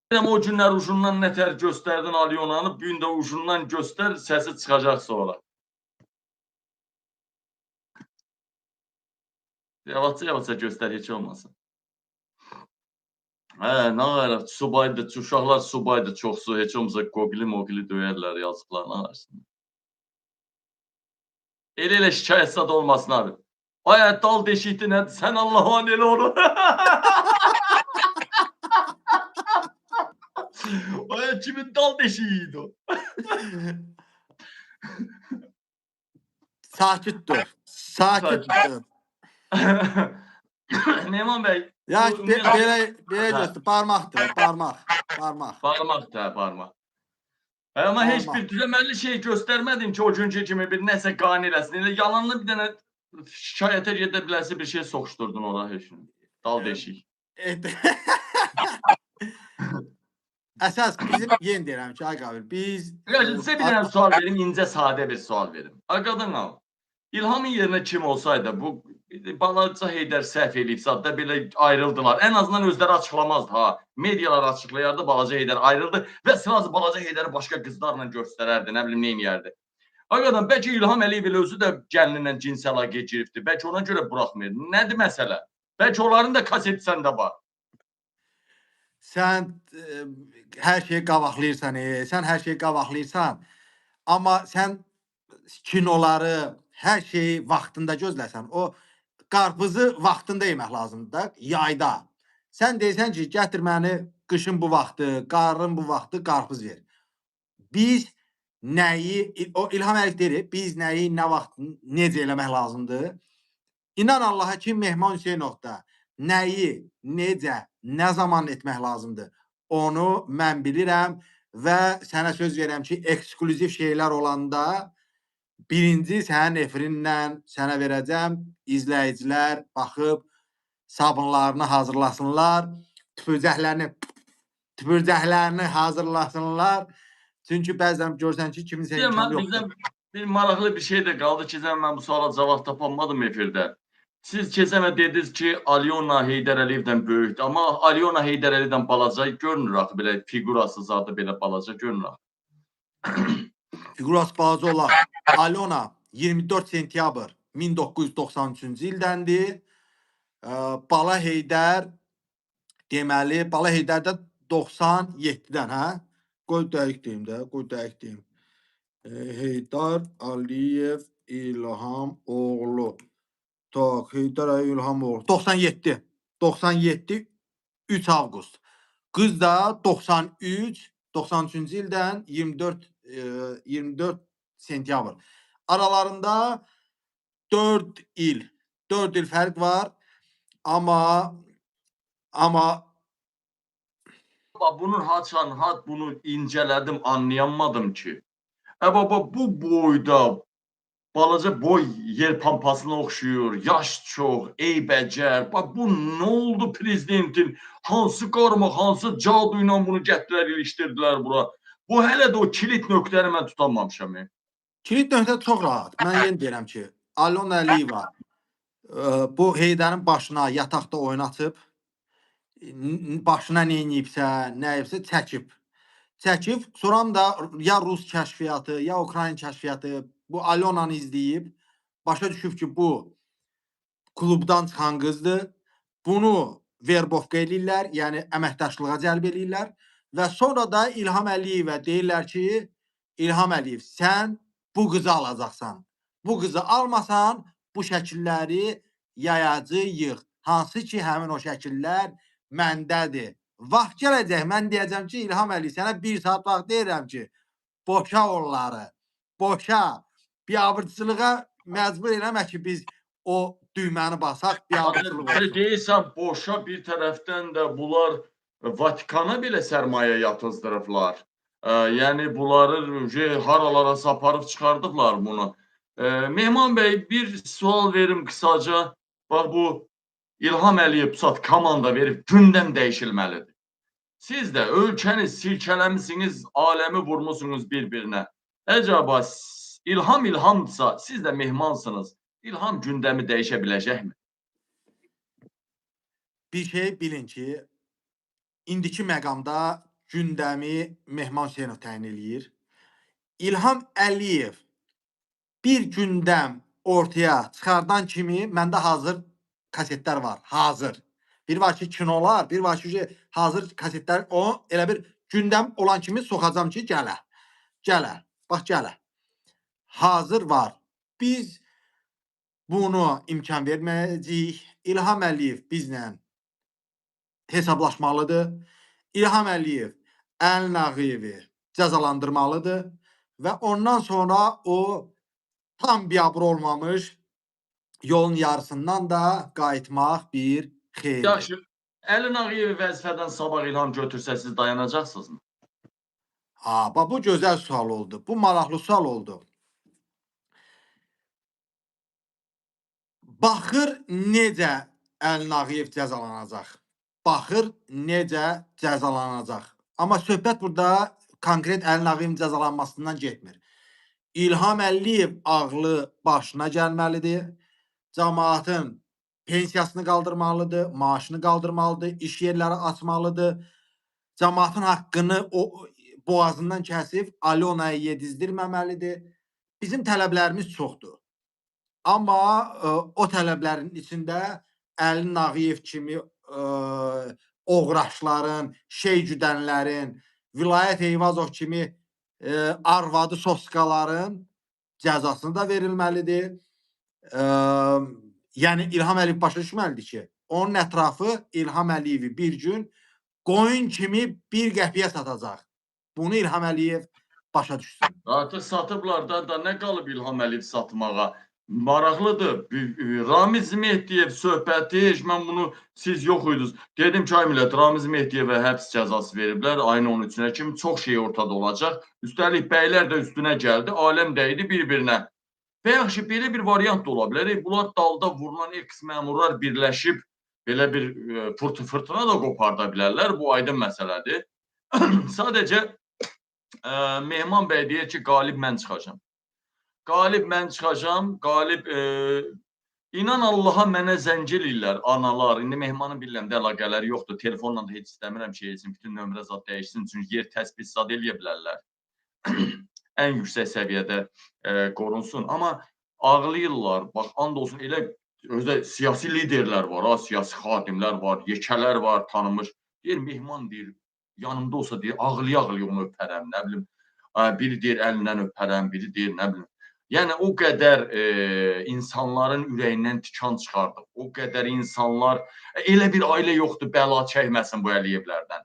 O günlər ucundan nətər göstərdin Alyona'nı, bu gün də ucundan göstər, səsi çıxacaq sonra. Yavaşca göstər, heç olmasın. Nə qaraq, subaydı, uşaqlar subaydı, çoxsu, heç olmasa qoqili döyərlər, yazıqlarına arasında. Elə şikayət sad olmasın abi. Ay, dal deşikdi nədir, sən Allah'ın elə onu. Ay, kimin dal deşiyiydi o? Sakit dur. Sakit dur. Mehman bəy. Ya belə göstər, parmaqdır, parmaq. Parmaqdır, parmaq. Amma heç bir düzəməlli şey göstərmədim ki, o günkü kimi bir nəsə qane eləsin. Elə yalanlı bir dənə şikayətə gedə biləsi bir şey soxuşdurdun ora heç. Dal deşik. Əsas bizim yeni deyirəm ki, ay Qabil, biz... Sizə bir dənə sual verim, incə sadə bir sual verim. Qadın al, İlhamın yerinə kim olsaydı, bu balaca Heydər səhv eləyibsə, da belə ayrıldılar. Ən azından özləri açıqlamazdı ha. Medialar açıqlayardı, balaca Heydər ayrıldı və sırazu balaca Heydəri başqa qızlarla göstərərdi, nə bilim neyniyərdi. Hakikaten bəlkə İlham Əliyev elə özü də gəlinlə cins əlaqəyə giribdi. Bəlkə ona görə buraxmır. Nədir məsələ? Bəlkə onların da kaseti səndə var. Sən hər şeyi qabaqlayırsan, sən hər şeyi qabaqlayırsan. Amma sən kinoları, hər şeyi vaxtında gözləsən. O qarpızı vaxtında yemək lazımdır da, yayda. Sən deyirsən ki, gətir məni qışın bu vaxtı, qarın bu vaxtı qarpız ver. Biz nəyi, o İlham Əliyev deyir, biz nəyi, nə vaxt, necə eləmək lazımdır? İnan Allaha ki, Mehman Hüseynov da nəyi, necə, nə zaman etmək lazımdır? Onu mən bilirəm və sənə söz verirəm ki, eksklüziv şeylər olanda birinci sənin efirindən sənə verəcəm. İzləyicilər baxıb sabunlarını hazırlasınlar, tüpürcəklərini hazırlasınlar. Çünki bəzən görsən ki, kiminsə imkanı yoxdur. Bir maraqlı bir şey də qaldı ki, mən bu suala cavab tapamadım efirdə. Siz keçən dediniz ki, Alyona Heydər Əliyevdən böyükdür. Amma Alyona Heydər Əliyevdən balaca görünür axı, belə figurası zadı belə balaca görünür axı. Figurası balaca olar. Alyona 24 sentyabr 1993-cü ildəndir. Bala Heydər deməli, Bala Heydər də 97-dən, hə? Qoy dəqiq deyim də, qoy dəqiq deyim. Heydər Əliyev İlham oğlu. Tak, Heydər Əliyev İlham oğlu. 97. 97 3 avqust. Qız da 93-cü ildən 24 sentyabr. Aralarında 4 il fərq var. Amma bunun bunu incələdim, anlayamadım ki. Baba bu boyda balaca boy yer pampasına oxşuyur, yaş çox, eybəcər. Bax bu nə oldu prezidentin? Hansı qarmaq, hansı cadu ilə bunu gətirər, ilişdirdilər bura? Bu hələ də o kilit nöqtəni mən tutamamışam. Kilit nöqtə çox rahat. Mən yenə deyirəm ki, Alyona Əliyeva bu Heydərin başına yataqda oynatıb, başına nə edibsə, nə edibsə çəkib. Sonra da ya Rus kəşfiyyatı, ya Ukrayna kəşfiyyatı bu Alyonanı izləyib, başa düşüb ki, bu klubdan çıxan qızdır. Bunu verbovka eləyirlər, yəni əməkdaşlığa cəlb eləyirlər və sonra da İlham Əliyevə deyirlər ki, İlham Əliyev, sən bu qızı alacaqsan. Bu qızı almasan, bu şəkilləri yayacağıq. Hansı ki, həmin o şəkillər məndədir. Vaxt gələcək, mən deyəcəm ki, İlham Əliyev, sənə 1 saat vaxt deyirəm ki, boşa onları, boşa. Biabırçılığa məcbur eləmə ki, biz o düyməni basaq, biabırçılıq olsun. Deyirsən, boşa bir tərəfdən də bunlar Vatikana belə sərmayə yatızdırıblar. Yəni, bunları haralara saparıb çıxardıblar bunu. Mehman bəy, bir sual verim qısaca. Bax, bu İlham Əliyev pusat komanda verib gündəm dəyişilməlidir. Siz də ölkəni silkələmişsiniz, aləmi vurmusunuz bir-birinə. Əcaba İlhamdırsa, siz də mehmansınız. İlham gündəmi dəyişə biləcəkmi? Bir şey bilin ki, indiki məqamda gündəmi Mehman Hüseynov təyin eləyir. İlham Əliyev bir gündəm ortaya çıxardan kimi məndə hazır kasetlər var. Hazır. Bir var ki, kinolar, bir var ki, hazır kasetlər. O elə bir gündəm olan kimi soxacam ki, gələ. Bax, gələ. Hazır var. Biz bunu imkan verməyəcəyik. İlham Əliyev bizlə hesablaşmalıdır. İlham Əliyev Əlin Ağayevi cəzalandırmalıdır və ondan sonra o tam biabır olmamış yolun yarısından da qayıtmaq bir xeyirdir. Yaxşı, Əlin Ağayevi vəzifədən sabah İlham götürsə siz dayanacaqsınızmı? Bu gözəl sual oldu. Bu maraqlı sual oldu. Baxır necə Əlin Ağayev cəzalanacaq. Baxır necə cəzalanacaq. Amma söhbət burada konkret Əlin Ağayevin cəzalanmasından getmir. İlham Əliyev ağlı başına gəlməlidir. Cəmaatın pensiyasını qaldırmalıdır, maaşını qaldırmalıdır, iş yerləri açmalıdır. Cəmaatın haqqını boğazından kəsib Alyonaya yedizdirməməlidir. Bizim tələblərimiz çoxdur. Amma o tələblərin içində Əli Nağıyev kimi oğraşların, şey güdənlərin, Vilayət Eyvazov kimi arvadı soskaların cəzasını da verilməlidir. Yəni İlham Əliyev başa düşməlidir ki, onun ətrafı İlham Əliyevi bir gün qoyun kimi bir qəpiyə satacaq. Bunu İlham Əliyev başa düşsün. Artıq satıblar da nə qalıb İlham Əliyev satmağa? Maraqlıdır. Ramiz Mehdiyev söhbəti, mən bunu siz yox idiniz. Dedim ki, ay millət, Ramiz Mehdiyevə həbs cəzası veriblər ayın 13-ünə kimi. Çox şey ortada olacaq. Üstəlik bəylər də üstünə gəldi, aləm dəydi bir-birinə. Və yaxşı, belə bir variant da ola bilər. Bunlar dalda vurulan X məmurlar birləşib belə bir fırtına da qoparda bilərlər. Bu aydın məsələdir. Sadəcə Mehman bəy deyir ki, qalib mən çıxacam. Qalib mən çıxacam, qalib inan Allaha mənə zəng eləyirlər analar. İndi Mehmanın bilirəm də əlaqələri yoxdur. Telefonla da heç istəmirəm şey etsin, bütün nömrə zad dəyişsin. Çünki yer təsbit zad eləyə bilərlər. Ən yüksək səviyyədə qorunsun. Amma ağlayırlar. Bax, and olsun, elə özdə siyasi liderlər var, siyasi xadimlər var, yekələr var, tanınmış. Deyir, Mehman deyir, yanımda olsa deyir, ağlaya-ağlaya onu öpərəm, nə bilim. Biri deyir, əlindən öpərəm, biri deyir, nə bilim. Yəni, o qədər insanların ürəyindən tikan çıxardıq. O qədər insanlar, elə bir ailə yoxdur, bəla çəkməsin bu Əliyevlərdən.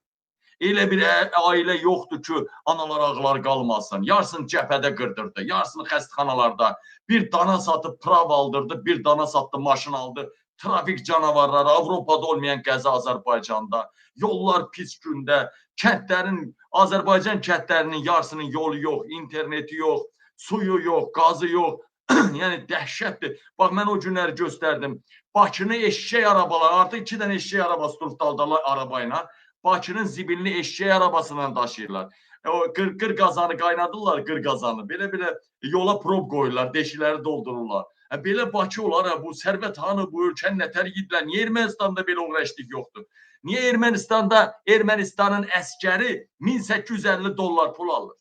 Elə bir ailə yoxdur ki, analar ağlar qalmasın. Yarısını cəbhədə qırdırdı, yarısını xəstəxanalarda. Bir dana satıb prav aldırdı, bir dana satdı, maşın aldı. Trafik canavarları, Avropada olmayan qəza Azərbaycanda. Yollar pis gündə, kəndlərin, Azərbaycan kəndlərinin yarısının yolu yox, interneti yox. Suyu yox, qazı yox. Yəni dəhşətdir. Bax, mən o günləri göstərdim. Bakını eşşək arabaları, artıq 2 dənə eşşək arabası durub daldalar arabayla. Bakının zibilini eşşək arabasından daşıyırlar. O qır qazanı qaynadırlar, qır qazanı. Belə-belə yola prob qoyurlar, deşikləri doldururlar. Belə Bakı olar, bu Sərvət Hanı, bu ölkəni nətər yedilər. Niyə Ermənistanda belə uğraşdık yoxdur? Niyə Ermənistanda Ermənistanın əskəri $1850 pul alır?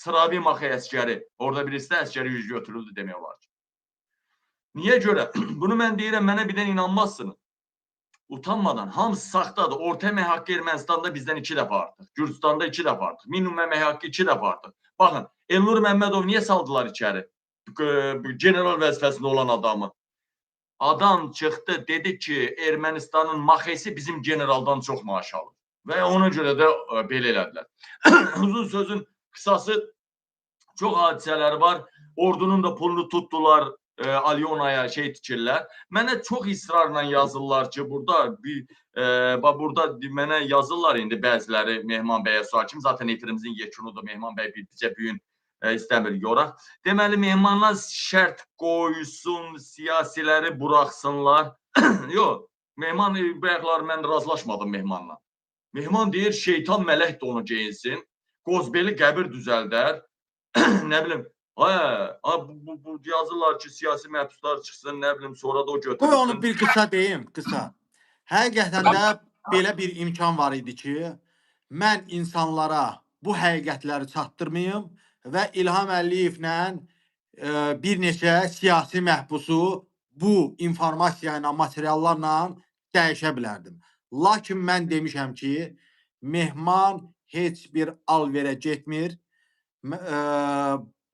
Sıravi Maxı əskəri. Orada birisi əskəri yüz götürüldü demək olar ki. Niyə görə? Bunu mən deyirəm, mənə birdən inanmazsınız. Utanmadan, hamısı saxtadır. Orta əmək haqqı Ermənistanda bizdən 2 dəfə artıq. Gürcüstanda 2 dəfə artıq. Minimum əmək haqqı 2 dəfə artıq. Baxın, Elnur Məmmədov niyə saldılar içəri? General vəzifəsində olan adamı. Adam çıxdı, dedi ki, Ermənistanın maxesi bizim generaldan çox maaş alır. Və ona görə də belə elədilər. Uzun sözün qısası, çox hadisələri var. Ordunun da pulunu tutdular, Alyonaya şey tikirlər. Mənə çox israrla yazırlar ki, burada mənə yazırlar indi bəziləri Mehman bəyə sual kimi. Zaten efirimizin yekunudur. Mehman bəy bizə büyün istəmir yoraq. Deməli, Mehmanlar şərt qoysun, siyasiləri buraxsınlar. Yox, Mehman bəyəklər mən razılaşmadım Mehmanla. Mehman deyir, şeytan mələk də onu geyinsin. Qozbeli qəbir düzəldər. Nə bilim, bu yazırlar ki, siyasi məhbuslar çıxsın, nə bilim, sonra da o götürülsün. Qoy onu bir qısa deyim, qısa. Həqiqətən də belə bir imkan var idi ki, mən insanlara bu həqiqətləri çatdırmayım və İlham Əliyevlə bir neçə siyasi məhbusu bu informasiya ilə, materiallarla dəyişə bilərdim. Lakin mən demişəm ki, Mehman heç bir alverə getmir.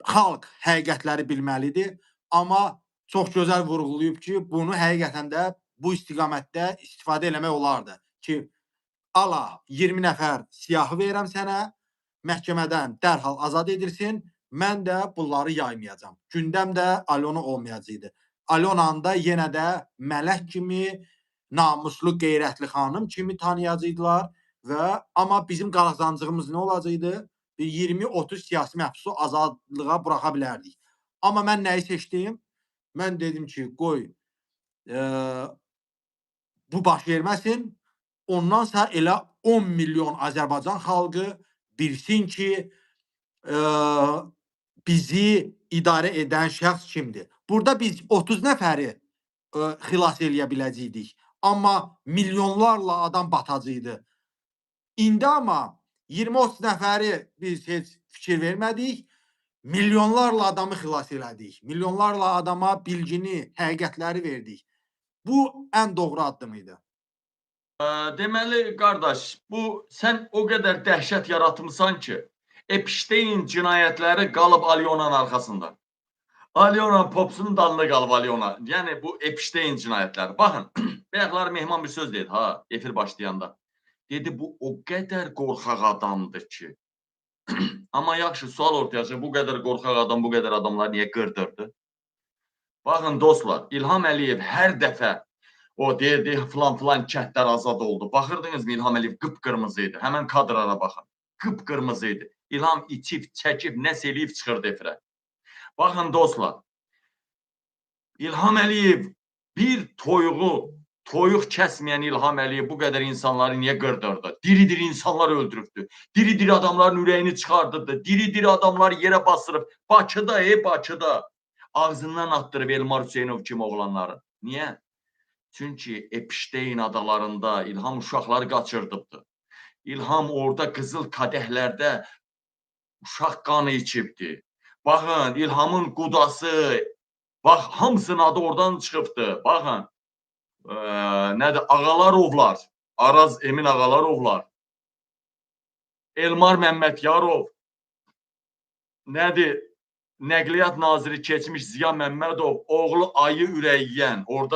Xalq həqiqətləri bilməlidir. Amma çox gözəl vurğulayıb ki, bunu həqiqətən də bu istiqamətdə istifadə eləmək olardı. Ki, ala 20 nəfər siyahı verirəm sənə, məhkəmədən dərhal azad edirsin, mən də bunları yaymayacam. Gündəm də Alyona olmayacaqdı. Alyonanı da yenə də mələk kimi, namuslu, qeyrətli xanım kimi tanıyacaqdılar. Amma bizim qalazancığımız nə olacaqdı? 20-30 siyasi məhbusu azadlığa buraxa bilərdik. Amma mən nəyi seçdim? Mən dedim ki, qoy bu baş verməsin. Ondansa elə 10 milyon Azərbaycan xalqı bilsin ki, bizi idarə edən şəxs kimdir? Burada biz 30 nəfəri xilas eləyə biləcəydik. Amma milyonlarla adam batacaqdı. İndi amma 20-30 nəfəri biz heç fikir vermədik. Milyonlarla adamı xilas elədik. Milyonlarla adama bilgini, həqiqətləri verdik. Bu ən doğru addım idi. Deməli, qardaş, sən o qədər dəhşət yaratmısan ki, Epstein cinayətləri qalıb Alyonanın arxasında. Alyona Popsunun dalında qalıb Alyona. Yəni, bu Epstein cinayətləri. Baxın, bayaqlar Mehman bir söz dedi, efir başlayanda. Dedi, bu o qədər qorxaq adamdır ki. Amma yaxşı, sual ortaya çıxır, bu qədər qorxaq adam, bu qədər adamlar niyə qırdırdı? Baxın, dostlar, İlham Əliyev hər dəfə o deyirdi, filan kəndlər azad oldu. Baxırdınızmı, İlham Əliyev qıpqırmızı idi. Həmən kadrlara baxın, qıpqırmızı idi. İlham içib, çəkib, nəsə eləyib çıxırdı efirə. Baxın, dostlar, İlham Əliyev bir toyuq kəsməyən İlham Əliyev bu qədər insanları niyə qırdırdı? Diri-diri insanlar öldürübdü. Diri-diri adamların ürəyini çıxardırdı. Diri-diri adamları yerə basırıb. Bakıda, ağzından attırıb Elmar Hüseynov kimi oğlanları. Niyə? Çünki Epstein adalarında İlham uşaqları qaçırdıbdı. İlham orada qızıl kadəhlərdə uşaq qanı içibdi. Baxın, İlhamın qudası, bax, hamısının adı oradan çıxıbdı. Baxın, nədir? Ağalarovlar, Araz Emin Ağalarovlar, Elmar Məmmədyarov, nədir? Nəqliyyat naziri keçmiş Ziya Məmmədov, oğlu ayı ürəyiyyən, o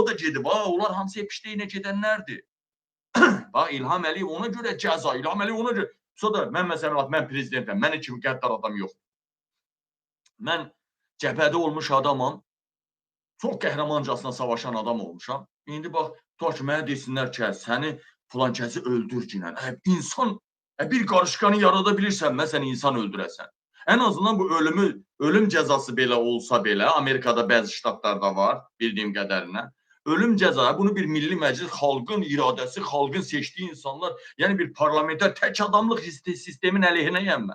da gedib, onlar hamısı Epsteinə gedənlərdir. Bax, İlham Əliyev ona görə cəza, İlham Əliyev ona görə. Sonra mən prezidentəm, mən kimi qəddar adam yox. Mən cəbhədə olmuş adamam, çox qəhrəmancasına savaşan adam olmuşam. İndi bax, tutaq ki, mənə desinlər ki, səni filan kəsi öldür ki, insan, bir qarışqanı yarada bilirsən, sən insan öldürəsən. Ən azından bu ölüm cəzası belə olsa belə, Amerikada bəzi ştatlarda var, bildiyim qədərinə. Ölüm cəzası, bunu bir milli məclis, xalqın iradəsi, xalqın seçdiyi insanlar, yəni bir parlamentə tək adamlıq sistemin əleyhinə yenmə.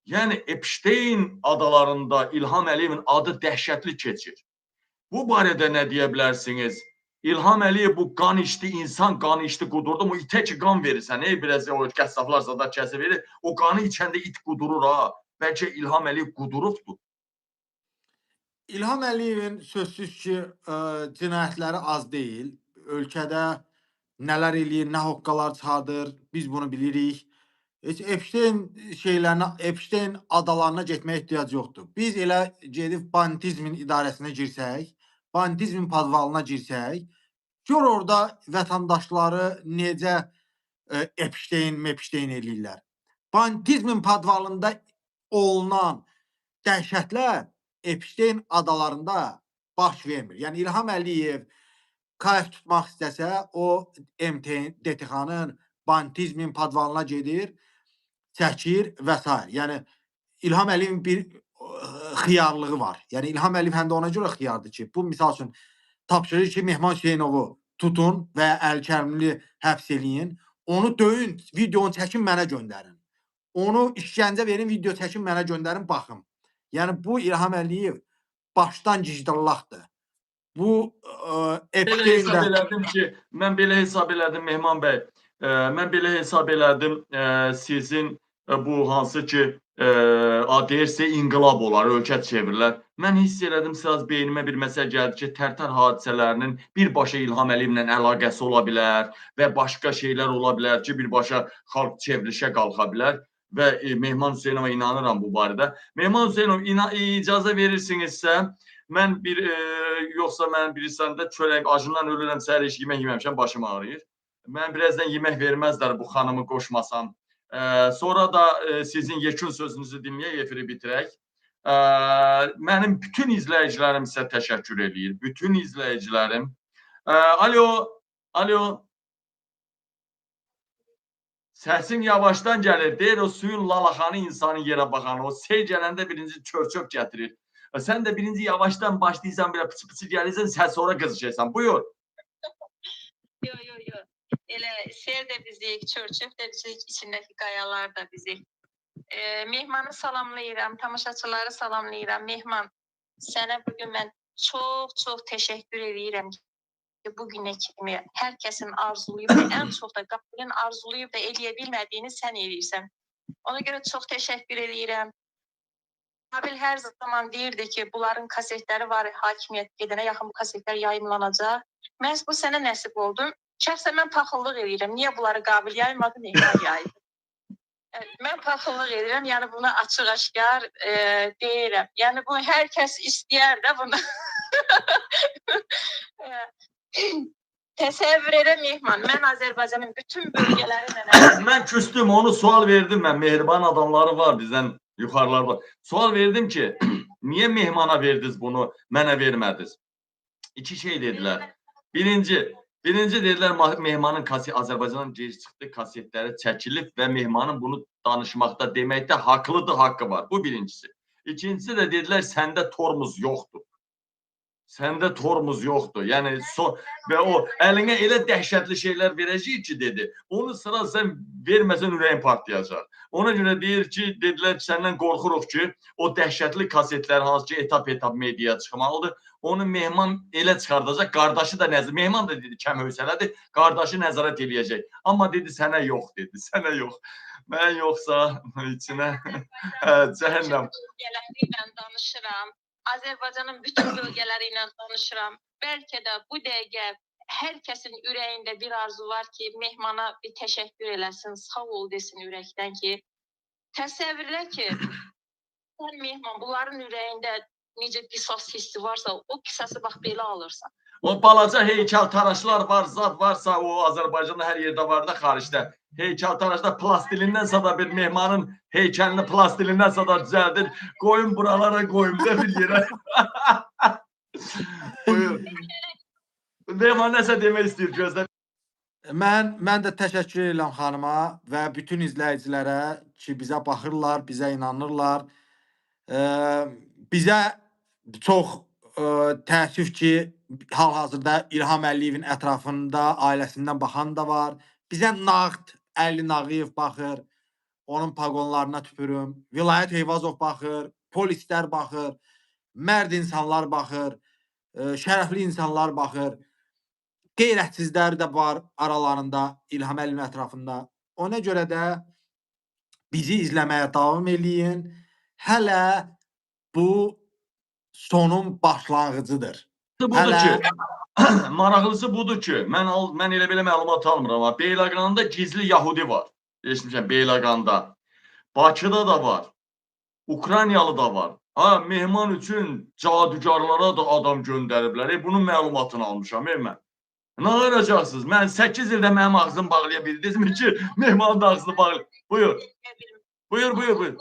Yəni Epstein adalarında İlham Əliyevin adı dəhşətli keçir. Bu barədə nə deyə bilərsiniz? İlham Əliyev bu qan içdi, insan qanı içdi, qudurdu. O itə ki qan verirsən, biraz o qəssablar zada kəsə verir. O qanı içəndə it qudurur ha. Bəlkə İlham Əliyev qudurubdur. İlham Əliyevin sözsüz ki, cinayətləri az deyil. Ölkədə nələr eləyir, nə hoqqalar çıxardır, biz bunu bilirik. Heç Epstein adalarına getməyə ehtiyac yoxdur. Biz elə gedib banditizmin idarəsinə girsək, banditizmin podvalına girsək, gör orada vətəndaşları necə Epstein eləyirlər. Banditizmin podvalında olunan dəhşətlər Epstein adalarında baş vermir. Yəni İlham Əliyev kayf tutmaq istəsə, o DTX-nın banditizmin podvalına gedir, çəkir və s. Yəni İlham Əliyevin bir xiyarlığı var. Yəni İlham Əliyev həm də ona görə xiyardır ki, bu misal üçün tapşırır ki, Mehman Hüseynovu tutun və Əl-Kərimli həbs eləyin, onu döyün, videonu çəkin, mənə göndərin. Onu işgəncə verin, video çəkin, mənə göndərin, baxım. Yəni bu İlham Əliyev başdan gicdallaqdır. Bu mən belə hesab elədim Mehman bəy. Mən belə hesab elədim sizin bu hansı ki deyirsə inqilab olar, ölkə çevirilər. Mən hiss elədim, biraz beynimə bir məsələ gəldi ki, Tərtər hadisələrinin birbaşa İlham Əliyevlə əlaqəsi ola bilər və başqa şeylər ola bilər ki, birbaşa xalq çevrilişə qalxa bilər və Mehman Hüseynova inanıram bu barədə. Mehman Hüseynov, icazə verirsinizsə, mən yoxsa mən bilirsən də çörək acından ölürəm, səhər heç yemək yeməmişəm, başım ağrıyır. Mən birazdan yemək verməzlər bu xanımı qoşmasam. Sonra da sizin yekun sözünüzü dinləyək, efiri bitirək. Mənim bütün izləyicilərim sizə təşəkkür edir. Bütün izləyicilərim. Alo. Səsin yavaşdan gəlir. Deyir o suyun lalaxanı insanın yerə baxanı. O sel gələndə birinci çör-çöp gətirir. Sən də birinci yavaşdan başlayırsan, belə pıçı-pıçı gəlirsən, sən sonra qızışırsan. Buyur. Yo. Elə sel də bizik, çör-çöp də bizik, içindəki qayalar da bizik. Mehmanı salamlayıram, tamaşaçıları salamlayıram. Mehman, sənə bugün mən çox təşəkkür edirəm ki, bugünə kimi hər kəsin arzulayıb da, ən çox da Qabilin arzulayıb da eləyə bilmədiyini sən eləyirsən. Ona görə çox təşəkkür edirəm. Qabil hər zaman deyirdi ki, bunların kasetləri var, hakimiyyət gedənə yaxın bu kasetlər yayımlanacaq. Məhz bu sənə nəsib oldu. Şəxsən mən paxıllıq edirəm. Niyə bunları Qabil yaymadı, Mehman yaydı? Mən paxıllıq edirəm, yəni bunu açıq-aşkar deyirəm. Yəni bu hər kəs istəyər də bunu. Təsəvvür edəm Mehman, mən Azərbaycanın bütün bölgələrindən Mən küstüm, onu sual verdim mən. Mehriban adamları var bizdən yuxarılarda. Sual verdim ki, niye Mehmana verdiniz bunu, mənə vermədiniz? İki şey dedilər. Birinci dedilər Mehmanın Azərbaycandan geri çıxdı, kasetləri çəkilib və Mehmanın bunu danışmaqda deməkdə haqlıdır, haqqı var. Bu birincisi. İkincisi də dedilər səndə tormuz yoxdur. Səndə tormuz yoxdur. Yəni və o əlinə elə dəhşətli şeylər verəcək ki, dedi. Onu sıra sən verməsən ürəyin partlayacaq. Ona görə deyir ki, dedilər ki, səndən qorxuruq ki, o dəhşətli kasetlər hansı ki, etap mediaya çıxmalıdır. Onu Mehman elə çıxardacaq. Qardaşı da Mehman da dedi, kəm hövsələdir. Qardaşı nəzarət eləyəcək. Amma dedi, sənə yox dedi. Sənə yox. Mən yoxsa içinə cəhənnəm. bölgələri ilə danışıram. Azərbaycanın bütün bölgələri ilə danışıram. Bəlkə də bu dəqiqə hər kəsin ürəyində bir arzu var ki, Mehmana bir təşəkkür eləsin, sağ ol desin ürəkdən ki, təsəvvürlə ki, sən Mehman bunların ürəyində necə qisas hissi varsa, o qisası bax belə alırsan. O balaca heykəltaraşlar var, zat varsa o Azərbaycanda hər yerdə var da xaricdə. Heykəltaraşlar plastilindən da bir Mehmanın heykəlini plastilindən da düzəldir. Qoyun buralara, qoyun da bir yerə. Buyur. Mehman nəsə demək istəyir gözlə. Mən də təşəkkür edirəm xanıma və bütün izləyicilərə ki, bizə baxırlar, bizə inanırlar. Bizə çox təəssüf ki, hal-hazırda İlham Əliyevin ətrafında ailəsindən baxan da var. Bizə Nağd Əli Nağıyev baxır. Onun paqonlarına tüpürüm. Vilayət Eyvazov baxır. Polislər baxır. Mərd insanlar baxır. Şərəfli insanlar baxır. Qeyrətsizlər də var aralarında İlham Əliyevin ətrafında. Ona görə də bizi izləməyə davam eləyin. Hələ bu sonun başlanğıcıdır. Budur ki, maraqlısı budur ki, mən elə belə məlumat almıram amma Beyləqanda gizli Yahudi var. Eşitmişəm Beyləqanda. Bakıda da var. Ukraynalı da var. Ha, Mehman üçün cadugarlara da adam göndəriblər. Bunun məlumatını almışam mən. Nə arayacaqsınız? Mən 8 ildə mənim ağzımı bağlaya bildinizmi ki, Mehmanın da ağzını bağlayın. Buyur. Buyur.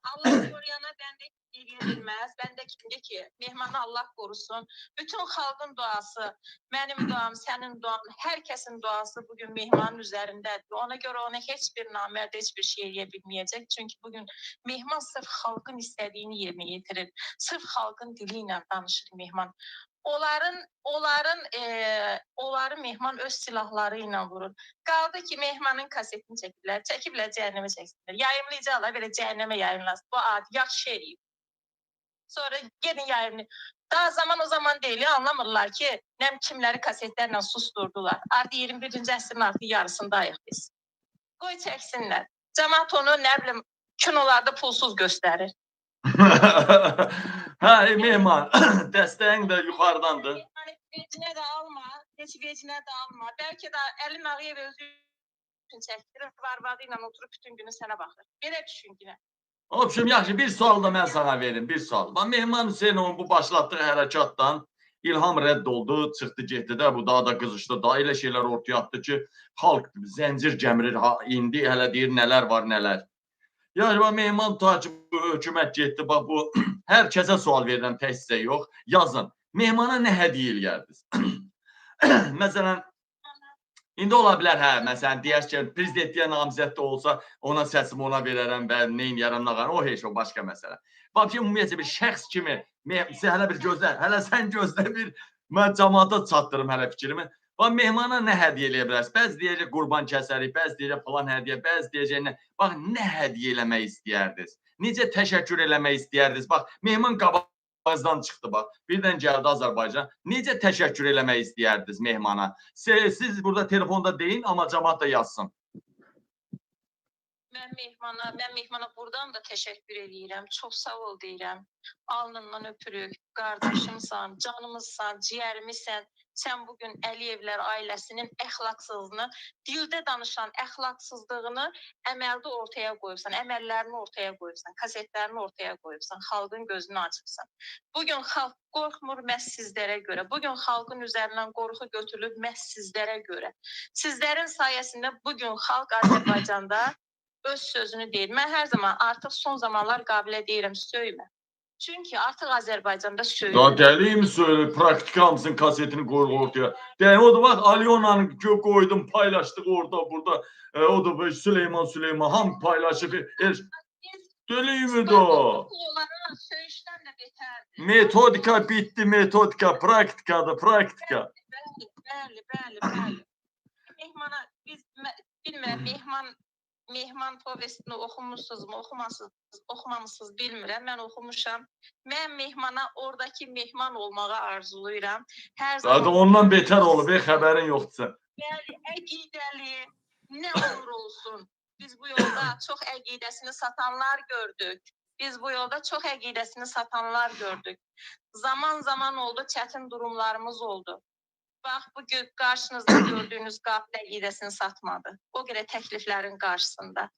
Allah koruyana bəndə eləyə bilməz. Bəndə kimdir ki, Mehmanı Allah qorusun. Bütün xalqın duası, mənim duam, sənin duan, hər kəsin duası bugün Mehmanın üzərindədir. Ona görə ona heç bir namərd heç bir şey eləyə bilməyəcək. Çünki bugün Mehman sırf xalqın istədiyini yerinə yetirir. Sırf xalqın dili ilə danışır Mehman. Onları Mehman öz silahları ilə vurur. Qaldı ki, Mehmanın kasetini çəkiblər cəhənnəmə çəksinlər. Yayımlayacaqlar, belə cəhənnəmə yayımlasın. Bu adi yaxşı şey eləyib. Sonra gedin yayımlayın. Daha o zaman deyil, anlamırlar ki, nəm kimləri kasetlərlə susturdular. Artıq 21-ci əsrin artıq yarısındayıq biz. Qoy çəksinlər. Cəmaət onu, nə bilim, kinolarda pulsuz göstərir. Hə, Mehman, dəstəyin də yuxarıdandır. Vecinə də alma, Bəlkə də Əli Nağıyev özü üçün çəkdirir, varvadı ilə oturub bütün günü sənə baxır. Belə düşün günə. Obşum, yaxşı, bir sual da mən sana verim, bir sual. Mehman Hüseynovun bu başlatdığı hərəkatdan İlham rədd oldu, çıxdı, getdi də, bu daha da qızışdı, daha elə şeylər ortaya atdı ki, xalq zəncir gəmirir, indi hələ deyir nələr var, nələr. Yəni, Mehman ta ki, bu hökumət getdi, bax bu, hər kəsə sual verirəm, tək sizə yox, yazın. Mehmana nə hədiyyə eləyərdiniz? Məsələn, indi ola bilər, hə, məsələn, deyək ki, prezidentliyə namizəddə olsa, ona səsimi ona verərəm və neyin yaram, o heç o başqa məsələ. Bax ki, ümumiyyətlə bir şəxs kimi, hələ bir gözlə, hələ sən gözlə bir, mən cəmaata çatdırım hələ fikrimi. Bax, mehmana nə hədiyyə eləyə bilərsiniz? Bəzi deyəcək qurban kəsərik, bəzi deyəcək falan hədiyyə, bəzi deyəcək nə. Bax, nə hədiyyə eləmək istəyərdiniz? Necə təşəkkür eləmək istəyərdiniz? Bax, mehman qabağınızdan çıxdı bax. Birdən gəldi Azərbaycan. Necə təşəkkür eləmək istəyərdiniz mehmana? Siz burada telefonda deyin, amma cəmaət də yazsın. Mən mehmana buradan da təşəkkür edirəm. Çox sağ ol deyirəm. Alnından öpürük. Qardaşımsan, canımızsan, ciyərimizsən. Sən bugün Əliyevlər ailəsinin əxlaqsızlığını, dildə danışan əxlaqsızlığını əməldə ortaya qoyubsan, əməllərini ortaya qoyubsan, kasetlərini ortaya qoyubsan, xalqın gözünü açıbsan. Bugün xalq qorxmur məhz sizlərə görə. Bugün xalqın üzərindən qorxu götürülüb məhz sizlərə görə. Sizlərin sayəsində bugün xalq Azərbaycanda öz sözünü deyir. Mən hər zaman artıq son zamanlar Qabilə deyirəm, söymə. Çünki artıq Azərbaycanda söylür. Ya dəliyim söyle, praktika mısın kasetini koyup ortaya. Yani o da bak Alyona'nı koydum, paylaştık orada burada. O da böyle Süleyman ham paylaşıp. Dəliyim de o. Söyüşdən də betərdir. Metodika bitti, metodika, praktikadır, praktika. Bəli. Mehmana biz bilmirəm, Mehman povestini oxumusunuzmu, oxumamışsınız bilmirəm. Mən oxumuşam. Mən Mehmana oradakı Mehman olmağı arzulayıram. Hər zaman Zaten ondan beter olur, xəbərin yoxdur. Bəli, əqidəli, nə olur olsun. Biz bu yolda çox əqidəsini satanlar gördük. Zaman oldu, çətin durumlarımız oldu. Bax, bugün qarşınızda gördüyünüz Qabilə əqidəsini satmadı. O qədər təkliflərin qarşısında.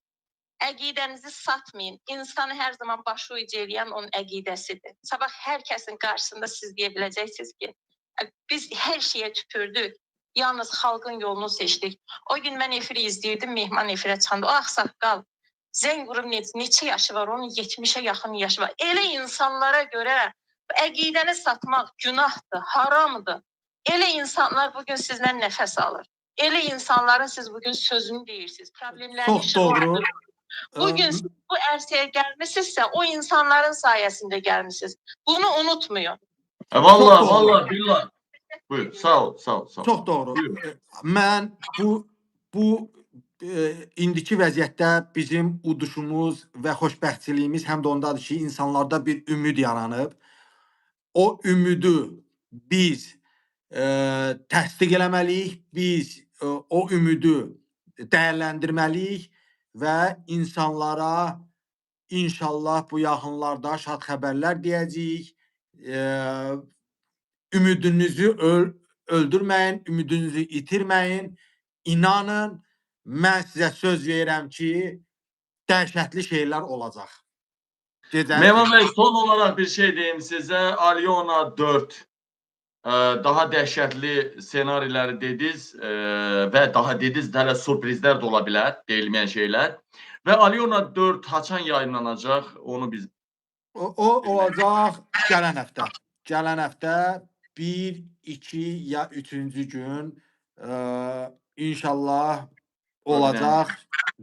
Əqidənizi satmayın. İnsanı hər zaman başı ucu eləyən onun əqidəsidir. Sabah hər kəsin qarşısında siz deyə biləcəksiniz ki, biz hər şeyə tüpürdük. Yalnız xalqın yolunu seçdik. O gün mən efiri izləyirdim, Mehman efirə çıxanda. O ağsaqqal, zəng vurub neçə yaşı var, onun 70'ə yaxın yaşı var. Elə insanlara görə əqidəni satmaq günahdır, haramdır. Elə insanlar bugün sizdən nəfəs alır. Elə insanların siz bugün sözünü deyirsiniz. Problemlərini Çox doğru. Bugün siz bu ərsəyə gəlmisinizsə, o insanların sayəsində gəlmisiniz. Bunu unutmayın. Vallahi billah. Buyur, sağ ol. Çox doğru. Buyur. Mən bu indiki vəziyyətdə bizim uduşumuz və xoşbəxtçiliyimiz həm də ondadır ki, insanlarda bir ümid yaranıb. O ümidi biz təsdiq eləməliyik, biz o ümidi dəyərləndirməliyik və insanlara inşallah bu yaxınlarda şad xəbərlər deyəcəyik. Ümidinizi öldürməyin, ümidinizi itirməyin, inanın, mən sizə söz verirəm ki, dəhşətli şeylər olacaq. Mehman Bey, son olarak bir şey diyeyim size. Alyona 4 daha dəhşətli senariləri dediniz və daha dediniz hələ sürprizlər də ola bilər, deyilməyən şeylər. Və Alyona 4 haçan yayınlanacaq, onu biz... O olacaq gələn həftə. Gələn həftə 1, 2 ya 3-cü gün inşallah olacaq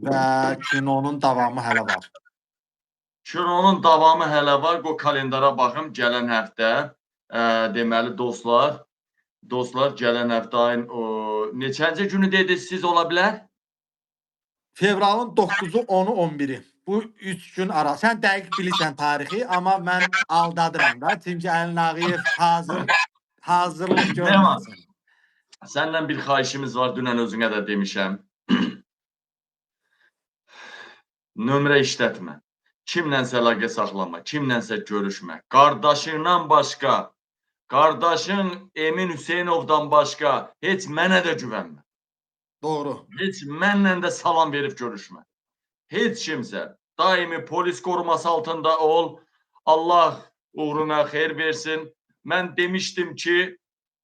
və kinonun davamı hələ var. Kinonun davamı hələ var. O kalendara baxım gələn həftə. Deməli dostlar gələn həftə ayın neçənci günü dediniz siz ola bilər? Fevralın 9-u, 10-u, 11-i. Bu 3 gün ara. Sən dəqiq bilirsən tarixi, amma mən aldadıram da. Çünki Əlin Ağayev hazırlıq görməsin. Səndən bir xahişimiz var, dünən özünə də demişəm. Nömrə işlətmə. Kimlənsə əlaqə saxlama, kimlənsə görüşmə. Qardaşından başqa, qardaşın Emin Hüseynovdan başqa heç mənə də güvənmə. Doğru. Heç mənlə də salam verib görüşmə. Heç kimsə. Daimi polis koruması altında ol. Allah uğruna xeyir versin. Mən demişdim ki,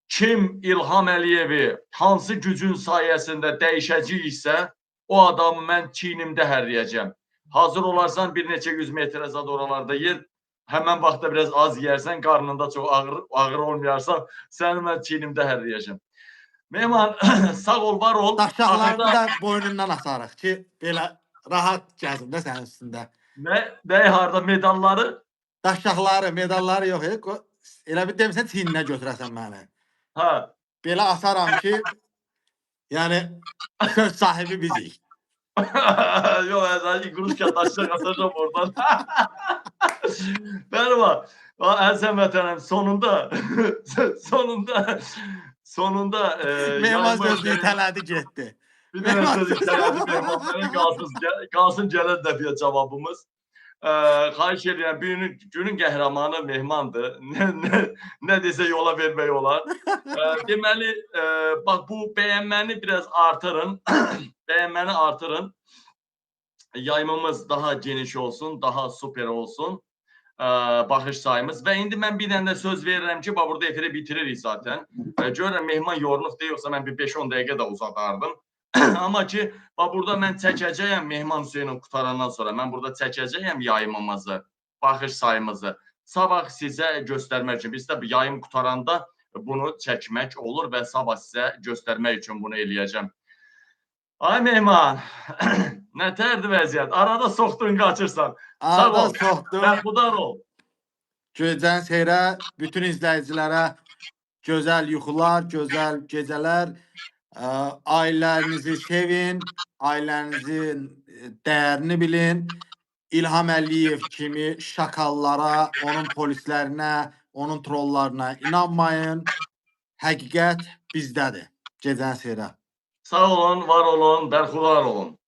kim İlham Əliyevi hansı gücün sayəsində dəyişəcəksə, o adamı mən çiynimdə hərləyəcəm. Hazır olarsan bir neçə 100 metrə zad oralarda yer. Həmən vaxtda biraz az yersən, qarnında çox ağır olmayarsan, səni mən çiynimdə hərləyəcəm. Mehman, sağ ol, var ol. Daşaqlarını da boynundan asarıq ki, belə rahat gəzin də sənin üstündə. Nə harda medalları? Daşaqları, medalları yox. Elə bir demirsən çiyninə götürəsən məni. Ha, belə asaram ki, yəni söz sahibi bizik. Yok ben kuruşken taşla atacağım oradan. Merhaba. Ensem Vatanım sonunda Mehman yağmur- sözü itələdi getdi. bir tane söz istedim Mehmanların kalsın gelen defiye cevabımız. Xahiş edirəm, günün qəhrəmanı Mehmandır. Ne dese yola vermək olar. Deməli, bax bu bəyənməni biraz artırın. Bəyənməni artırın. Yayımımız daha geniş olsun, daha süper olsun. Baxış sayımız. Və indi mən bir dənə də söz verirəm ki, bax burada efiri bitiririk zaten. Görürəm Mehman yorulubdur, yoxsa mən bir 5-10 dəqiqə də uzadardım. Amma ki, bax burada mən çəkəcəyəm Mehman Hüseynov qutarandan sonra. Mən burada çəkəcəyəm yayımımızı, baxış sayımızı. Sabah sizə göstərmək üçün. Biz də yayım qutaranda bunu çəkmək olur və sabah sizə göstərmək üçün bunu eləyəcəm. Ay Mehman, nə tərdi vəziyyət? Arada soxdun, qaçırsan. Arada ol. soxdum. Məhbudar ol. Gecən seyrə, bütün izləyicilərə gözəl yuxular, gözəl gecələr. Ailənizi sevin, ailənizin dəyərini bilin. İlham Əliyev kimi şakallara, onun polislərinə, onun trollarına inanmayın. Həqiqət bizdədir. Gecən seyrə. Sağ olun, var olun, bərxudar olun.